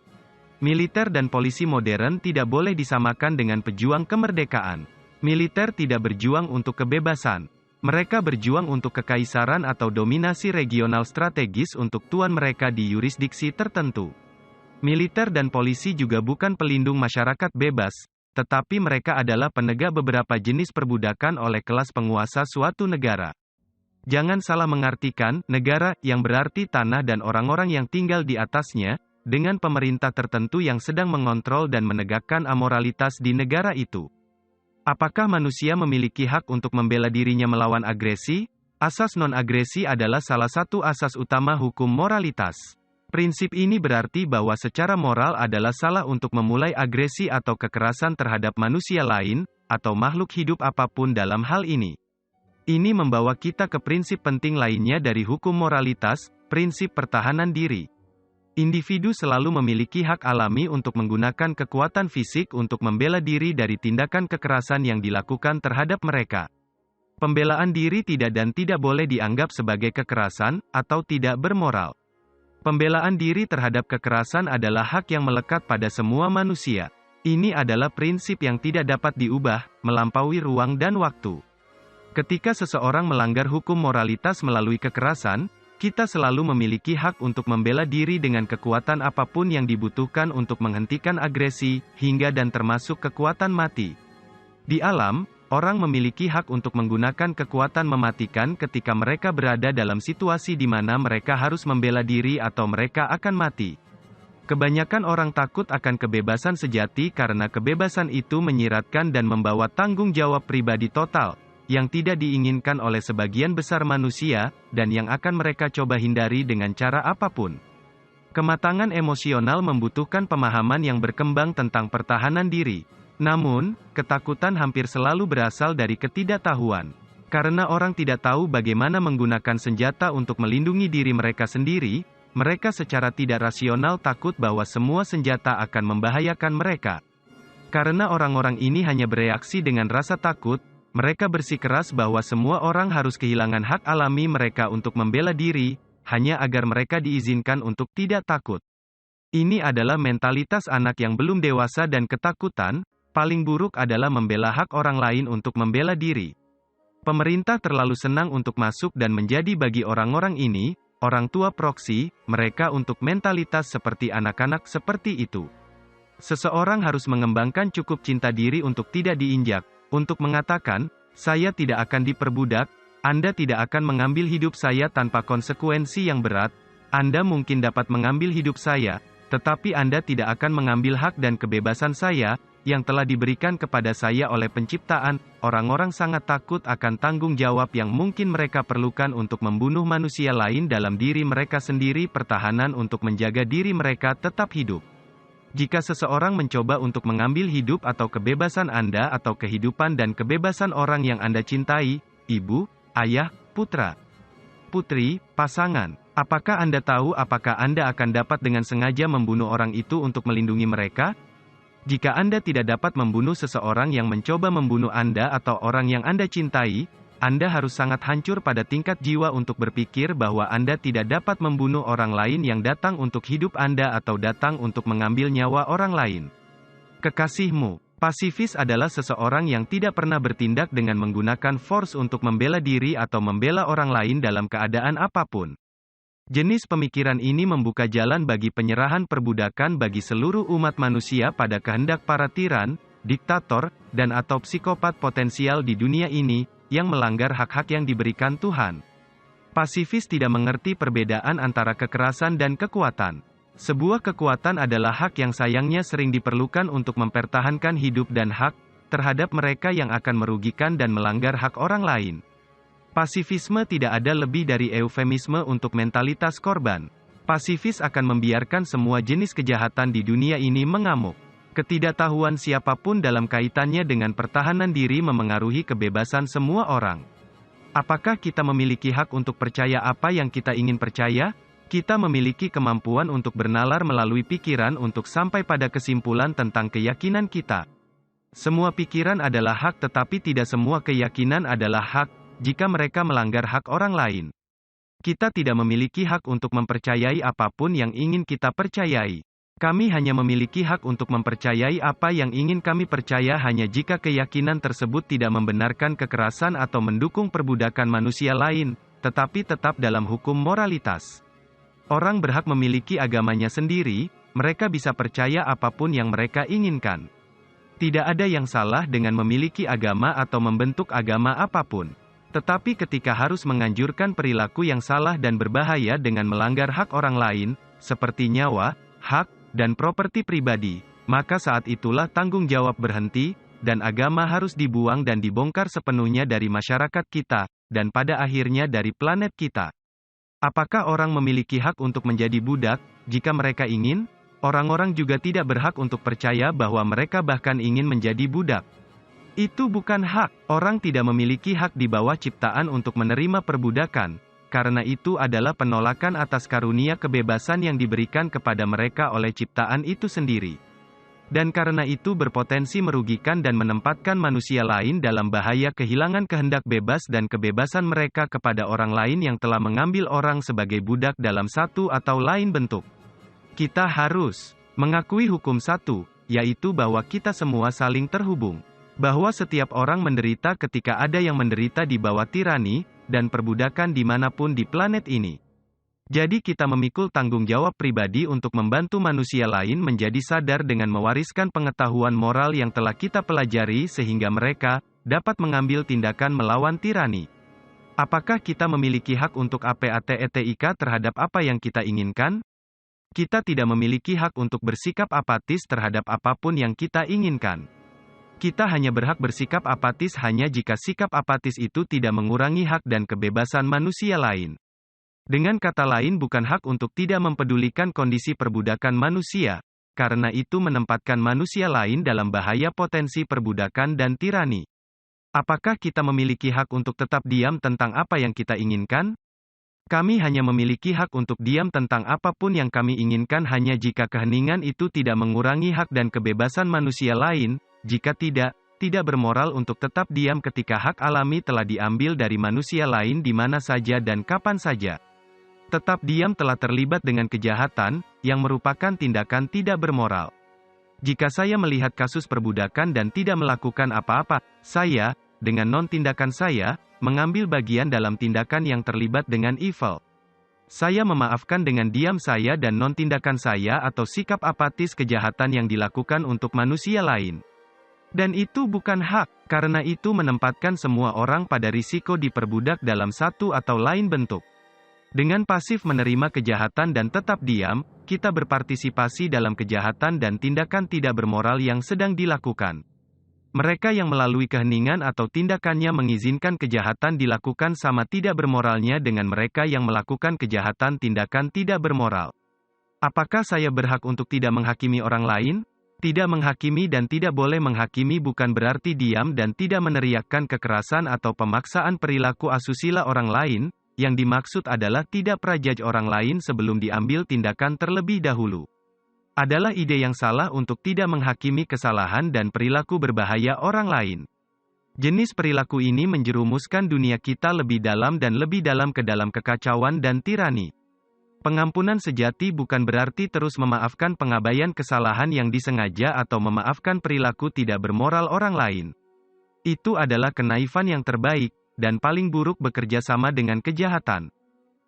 Militer dan polisi modern tidak boleh disamakan dengan pejuang kemerdekaan. Militer tidak berjuang untuk kebebasan. Mereka berjuang untuk kekaisaran atau dominasi regional strategis untuk tuan mereka di yurisdiksi tertentu. Militer dan polisi juga bukan pelindung masyarakat bebas, tetapi mereka adalah penegak beberapa jenis perbudakan oleh kelas penguasa suatu negara. Jangan salah mengartikan negara yang berarti tanah dan orang-orang yang tinggal di atasnya, dengan pemerintah tertentu yang sedang mengontrol dan menegakkan amoralitas di negara itu. Apakah manusia memiliki hak untuk membela dirinya melawan agresi? Asas non-agresi adalah salah satu asas utama hukum moralitas. Prinsip ini berarti bahwa secara moral adalah salah untuk memulai agresi atau kekerasan terhadap manusia lain, atau makhluk hidup apapun dalam hal ini. Ini membawa kita ke prinsip penting lainnya dari hukum moralitas, prinsip pertahanan diri. Individu selalu memiliki hak alami untuk menggunakan kekuatan fisik untuk membela diri dari tindakan kekerasan yang dilakukan terhadap mereka. Pembelaan diri tidak dan tidak boleh dianggap sebagai kekerasan, atau tidak bermoral. Pembelaan diri terhadap kekerasan adalah hak yang melekat pada semua manusia. Ini adalah prinsip yang tidak dapat diubah, melampaui ruang dan waktu. Ketika seseorang melanggar hukum moralitas melalui kekerasan, kita selalu memiliki hak untuk membela diri dengan kekuatan apapun yang dibutuhkan untuk menghentikan agresi, hingga dan termasuk kekuatan mati. Di alam, orang memiliki hak untuk menggunakan kekuatan mematikan ketika mereka berada dalam situasi di mana mereka harus membela diri atau mereka akan mati. Kebanyakan orang takut akan kebebasan sejati karena kebebasan itu menyiratkan dan membawa tanggung jawab pribadi total, yang tidak diinginkan oleh sebagian besar manusia, dan yang akan mereka coba hindari dengan cara apapun. Kematangan emosional membutuhkan pemahaman yang berkembang tentang pertahanan diri. Namun, ketakutan hampir selalu berasal dari ketidaktahuan. Karena orang tidak tahu bagaimana menggunakan senjata untuk melindungi diri mereka sendiri, mereka secara tidak rasional takut bahwa semua senjata akan membahayakan mereka. Karena orang-orang ini hanya bereaksi dengan rasa takut, mereka bersikeras bahwa semua orang harus kehilangan hak alami mereka untuk membela diri, hanya agar mereka diizinkan untuk tidak takut. Ini adalah mentalitas anak yang belum dewasa dan ketakutan, paling buruk adalah membela hak orang lain untuk membela diri. Pemerintah terlalu senang untuk masuk dan menjadi bagi orang-orang ini, orang tua proksi, mereka untuk mentalitas seperti anak-anak seperti itu. Seseorang harus mengembangkan cukup cinta diri untuk tidak diinjak. Untuk mengatakan, saya tidak akan diperbudak, Anda tidak akan mengambil hidup saya tanpa konsekuensi yang berat, Anda mungkin dapat mengambil hidup saya, tetapi Anda tidak akan mengambil hak dan kebebasan saya, yang telah diberikan kepada saya oleh penciptaan, orang-orang sangat takut akan tanggung jawab yang mungkin mereka perlukan untuk membunuh manusia lain dalam diri mereka sendiri, pertahanan untuk menjaga diri mereka tetap hidup. Jika seseorang mencoba untuk mengambil hidup atau kebebasan Anda atau kehidupan dan kebebasan orang yang Anda cintai, ibu, ayah, putra, putri, pasangan, apakah Anda tahu apakah Anda akan dapat dengan sengaja membunuh orang itu untuk melindungi mereka? Jika Anda tidak dapat membunuh seseorang yang mencoba membunuh Anda atau orang yang Anda cintai, Anda harus sangat hancur pada tingkat jiwa untuk berpikir bahwa Anda tidak dapat membunuh orang lain yang datang untuk hidup Anda atau datang untuk mengambil nyawa orang lain. Kekasihmu, pasifis adalah seseorang yang tidak pernah bertindak dengan menggunakan force untuk membela diri atau membela orang lain dalam keadaan apapun. Jenis pemikiran ini membuka jalan bagi penyerahan perbudakan bagi seluruh umat manusia pada kehendak para tiran, diktator, dan atau psikopat potensial di dunia ini, yang melanggar hak-hak yang diberikan Tuhan. Pasifis tidak mengerti perbedaan antara kekerasan dan kekuatan. Sebuah kekuatan adalah hak yang sayangnya sering diperlukan untuk mempertahankan hidup dan hak terhadap mereka yang akan merugikan dan melanggar hak orang lain. Pasifisme tidak ada lebih dari eufemisme untuk mentalitas korban. Pasifis akan membiarkan semua jenis kejahatan di dunia ini mengamuk. Ketidaktahuan siapapun dalam kaitannya dengan pertahanan diri memengaruhi kebebasan semua orang. Apakah kita memiliki hak untuk percaya apa yang kita ingin percaya? Kita memiliki kemampuan untuk bernalar melalui pikiran untuk sampai pada kesimpulan tentang keyakinan kita. Semua pikiran adalah hak, tetapi tidak semua keyakinan adalah hak, jika mereka melanggar hak orang lain. Kita tidak memiliki hak untuk mempercayai apapun yang ingin kita percayai. Kami hanya memiliki hak untuk mempercayai apa yang ingin kami percaya hanya jika keyakinan tersebut tidak membenarkan kekerasan atau mendukung perbudakan manusia lain, tetapi tetap dalam hukum moralitas. Orang berhak memiliki agamanya sendiri, mereka bisa percaya apapun yang mereka inginkan. Tidak ada yang salah dengan memiliki agama atau membentuk agama apapun. Tetapi ketika harus menganjurkan perilaku yang salah dan berbahaya dengan melanggar hak orang lain, seperti nyawa, hak, dan properti pribadi, maka saat itulah tanggung jawab berhenti, dan agama harus dibuang dan dibongkar sepenuhnya dari masyarakat kita, dan pada akhirnya dari planet kita. Apakah orang memiliki hak untuk menjadi budak, jika mereka ingin? Orang-orang juga tidak berhak untuk percaya bahwa mereka bahkan ingin menjadi budak. Itu bukan hak. Orang tidak memiliki hak di bawah ciptaan untuk menerima perbudakan, karena itu adalah penolakan atas karunia kebebasan yang diberikan kepada mereka oleh ciptaan itu sendiri. Dan karena itu berpotensi merugikan dan menempatkan manusia lain dalam bahaya kehilangan kehendak bebas dan kebebasan mereka kepada orang lain yang telah mengambil orang sebagai budak dalam satu atau lain bentuk. Kita harus mengakui hukum satu, yaitu bahwa kita semua saling terhubung. Bahwa setiap orang menderita ketika ada yang menderita di bawah tirani, dan perbudakan dimanapun di planet ini. Jadi kita memikul tanggung jawab pribadi untuk membantu manusia lain menjadi sadar dengan mewariskan pengetahuan moral yang telah kita pelajari sehingga mereka dapat mengambil tindakan melawan tirani. Apakah kita memiliki hak untuk APATETIK terhadap apa yang kita inginkan? Kita tidak memiliki hak untuk bersikap apatis terhadap apapun yang kita inginkan. Kita hanya berhak bersikap apatis hanya jika sikap apatis itu tidak mengurangi hak dan kebebasan manusia lain. Dengan kata lain, bukan hak untuk tidak mempedulikan kondisi perbudakan manusia, karena itu menempatkan manusia lain dalam bahaya potensi perbudakan dan tirani. Apakah kita memiliki hak untuk tetap diam tentang apa yang kita inginkan? Kami hanya memiliki hak untuk diam tentang apapun yang kami inginkan hanya jika keheningan itu tidak mengurangi hak dan kebebasan manusia lain. Jika tidak bermoral untuk tetap diam ketika hak alami telah diambil dari manusia lain di mana saja dan kapan saja. Tetap diam telah terlibat dengan kejahatan, yang merupakan tindakan tidak bermoral. Jika saya melihat kasus perbudakan dan tidak melakukan apa-apa, saya, dengan non-tindakan saya, mengambil bagian dalam tindakan yang terlibat dengan evil. Saya memaafkan dengan diam saya dan non-tindakan saya atau sikap apatis kejahatan yang dilakukan untuk manusia lain. Dan itu bukan hak, karena itu menempatkan semua orang pada risiko diperbudak dalam satu atau lain bentuk. Dengan pasif menerima kejahatan dan tetap diam, kita berpartisipasi dalam kejahatan dan tindakan tidak bermoral yang sedang dilakukan. Mereka yang melalui keheningan atau tindakannya mengizinkan kejahatan dilakukan sama tidak bermoralnya dengan mereka yang melakukan kejahatan tindakan tidak bermoral. Apakah saya berhak untuk tidak menghakimi orang lain? Tidak menghakimi dan tidak boleh menghakimi bukan berarti diam dan tidak meneriakkan kekerasan atau pemaksaan perilaku asusila orang lain. Yang dimaksud adalah tidak prajudge orang lain sebelum diambil tindakan terlebih dahulu. Adalah ide yang salah untuk tidak menghakimi kesalahan dan perilaku berbahaya orang lain. Jenis perilaku ini menjerumuskan dunia kita lebih dalam dan lebih dalam ke dalam kekacauan dan tirani. Pengampunan sejati bukan berarti terus memaafkan pengabaian kesalahan yang disengaja atau memaafkan perilaku tidak bermoral orang lain. Itu adalah kenaifan yang terbaik, dan paling buruk bekerja sama dengan kejahatan.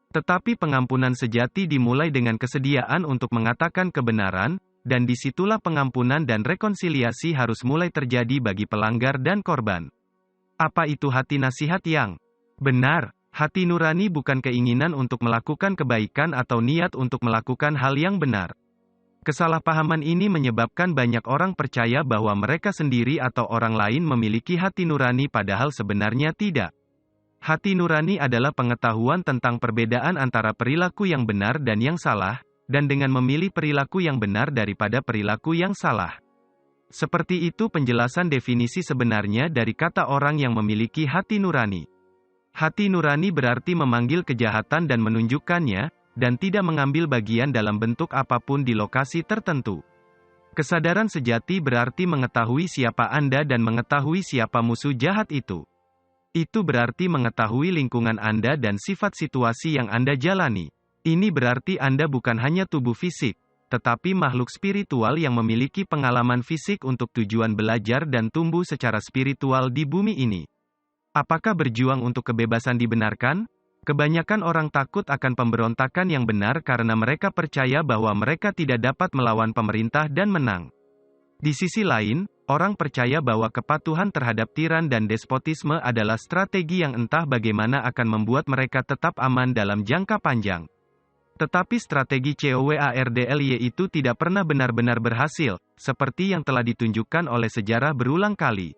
Tetapi pengampunan sejati dimulai dengan kesediaan untuk mengatakan kebenaran, dan disitulah pengampunan dan rekonsiliasi harus mulai terjadi bagi pelanggar dan korban. Apa itu hati nasihat yang benar? Hati nurani bukan keinginan untuk melakukan kebaikan atau niat untuk melakukan hal yang benar. Kesalahpahaman ini menyebabkan banyak orang percaya bahwa mereka sendiri atau orang lain memiliki hati nurani padahal sebenarnya tidak. Hati nurani adalah pengetahuan tentang perbedaan antara perilaku yang benar dan yang salah, dan dengan memilih perilaku yang benar daripada perilaku yang salah. Seperti itu penjelasan definisi sebenarnya dari kata orang yang memiliki hati nurani. Hati nurani berarti memanggil kejahatan dan menunjukkannya, dan tidak mengambil bagian dalam bentuk apapun di lokasi tertentu. Kesadaran sejati berarti mengetahui siapa Anda dan mengetahui siapa musuh jahat itu. Itu berarti mengetahui lingkungan Anda dan sifat situasi yang Anda jalani. Ini berarti Anda bukan hanya tubuh fisik, tetapi makhluk spiritual yang memiliki pengalaman fisik untuk tujuan belajar dan tumbuh secara spiritual di bumi ini. Apakah berjuang untuk kebebasan dibenarkan? Kebanyakan orang takut akan pemberontakan yang benar karena mereka percaya bahwa mereka tidak dapat melawan pemerintah dan menang. Di sisi lain, orang percaya bahwa kepatuhan terhadap tiran dan despotisme adalah strategi yang entah bagaimana akan membuat mereka tetap aman dalam jangka panjang. Tetapi strategi COWARDLY itu tidak pernah benar-benar berhasil, seperti yang telah ditunjukkan oleh sejarah berulang kali.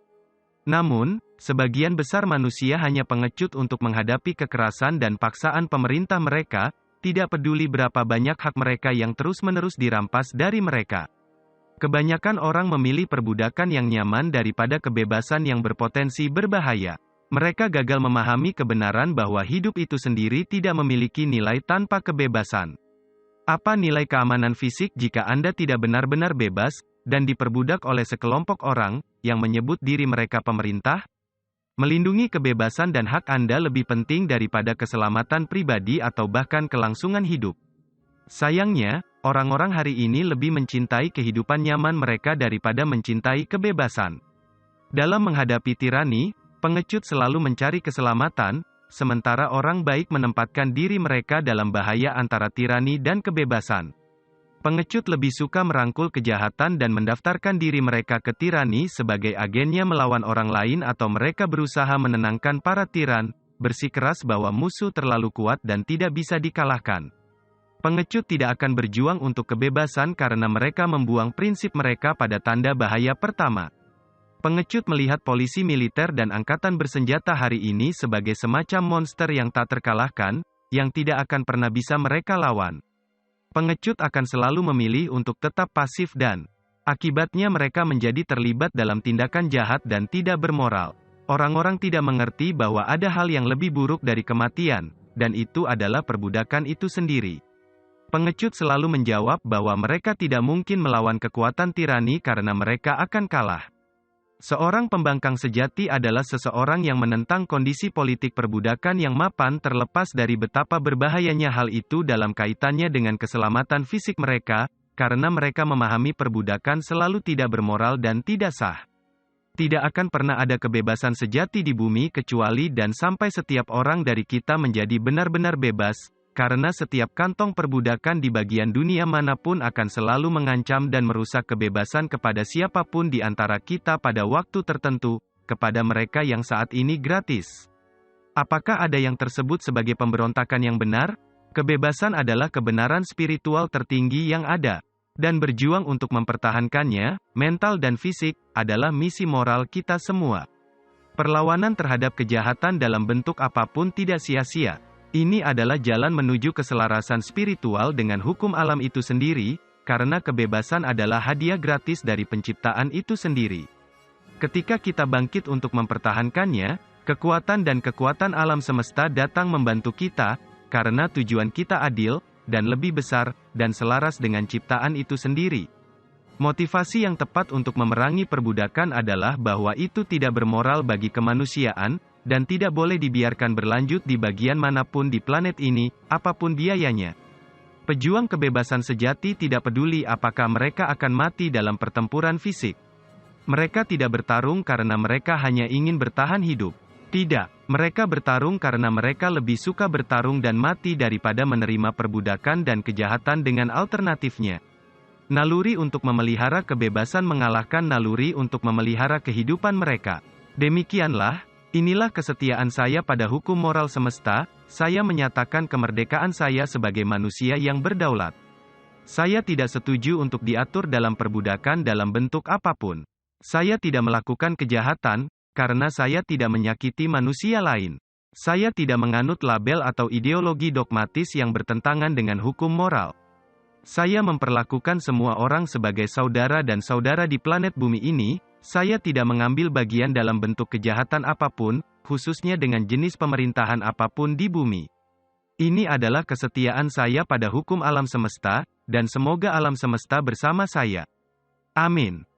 Namun, sebagian besar manusia hanya pengecut untuk menghadapi kekerasan dan paksaan pemerintah mereka, tidak peduli berapa banyak hak mereka yang terus-menerus dirampas dari mereka. Kebanyakan orang memilih perbudakan yang nyaman daripada kebebasan yang berpotensi berbahaya. Mereka gagal memahami kebenaran bahwa hidup itu sendiri tidak memiliki nilai tanpa kebebasan. Apa nilai keamanan fisik jika Anda tidak benar-benar bebas, dan diperbudak oleh sekelompok orang, yang menyebut diri mereka pemerintah? Melindungi kebebasan dan hak Anda lebih penting daripada keselamatan pribadi atau bahkan kelangsungan hidup. Sayangnya, orang-orang hari ini lebih mencintai kehidupan nyaman mereka daripada mencintai kebebasan. Dalam menghadapi tirani, pengecut selalu mencari keselamatan, sementara orang baik menempatkan diri mereka dalam bahaya antara tirani dan kebebasan. Pengecut lebih suka merangkul kejahatan dan mendaftarkan diri mereka ke tirani sebagai agennya melawan orang lain atau mereka berusaha menenangkan para tiran, bersikeras bahwa musuh terlalu kuat dan tidak bisa dikalahkan. Pengecut tidak akan berjuang untuk kebebasan karena mereka membuang prinsip mereka pada tanda bahaya pertama. Pengecut melihat polisi militer dan angkatan bersenjata hari ini sebagai semacam monster yang tak terkalahkan, yang tidak akan pernah bisa mereka lawan. Pengecut akan selalu memilih untuk tetap pasif dan akibatnya mereka menjadi terlibat dalam tindakan jahat dan tidak bermoral. Orang-orang tidak mengerti bahwa ada hal yang lebih buruk dari kematian, dan itu adalah perbudakan itu sendiri. Pengecut selalu menjawab bahwa mereka tidak mungkin melawan kekuatan tirani karena mereka akan kalah. Seorang pembangkang sejati adalah seseorang yang menentang kondisi politik perbudakan yang mapan terlepas dari betapa berbahayanya hal itu dalam kaitannya dengan keselamatan fisik mereka, karena mereka memahami perbudakan selalu tidak bermoral dan tidak sah. Tidak akan pernah ada kebebasan sejati di bumi kecuali dan sampai setiap orang dari kita menjadi benar-benar bebas, karena setiap kantong perbudakan di bagian dunia manapun akan selalu mengancam dan merusak kebebasan kepada siapapun di antara kita pada waktu tertentu, kepada mereka yang saat ini gratis. Apakah ada yang tersebut sebagai pemberontakan yang benar? Kebebasan adalah kebenaran spiritual tertinggi yang ada. Dan berjuang untuk mempertahankannya, mental dan fisik, adalah misi moral kita semua. Perlawanan terhadap kejahatan dalam bentuk apapun tidak sia-sia. Ini adalah jalan menuju keselarasan spiritual dengan hukum alam itu sendiri, karena kebebasan adalah hadiah gratis dari penciptaan itu sendiri. Ketika kita bangkit untuk mempertahankannya, kekuatan dan kekuatan alam semesta datang membantu kita, karena tujuan kita adil, dan lebih besar, dan selaras dengan ciptaan itu sendiri. Motivasi yang tepat untuk memerangi perbudakan adalah bahwa itu tidak bermoral bagi kemanusiaan, dan tidak boleh dibiarkan berlanjut di bagian manapun di planet ini, apapun biayanya. Pejuang kebebasan sejati tidak peduli apakah mereka akan mati dalam pertempuran fisik. Mereka tidak bertarung karena mereka hanya ingin bertahan hidup. Tidak, mereka bertarung karena mereka lebih suka bertarung dan mati daripada menerima perbudakan dan kejahatan dengan alternatifnya. Naluri untuk memelihara kebebasan mengalahkan naluri untuk memelihara kehidupan mereka. Demikianlah, inilah kesetiaan saya pada hukum moral semesta, saya menyatakan kemerdekaan saya sebagai manusia yang berdaulat. Saya tidak setuju untuk diatur dalam perbudakan dalam bentuk apapun. Saya tidak melakukan kejahatan, karena saya tidak menyakiti manusia lain. Saya tidak menganut label atau ideologi dogmatis yang bertentangan dengan hukum moral. Saya memperlakukan semua orang sebagai saudara dan saudara di planet bumi ini. Saya tidak mengambil bagian dalam bentuk kejahatan apapun, khususnya dengan jenis pemerintahan apapun di bumi. Ini adalah kesetiaan saya pada hukum alam semesta, dan semoga alam semesta bersama saya. Amin.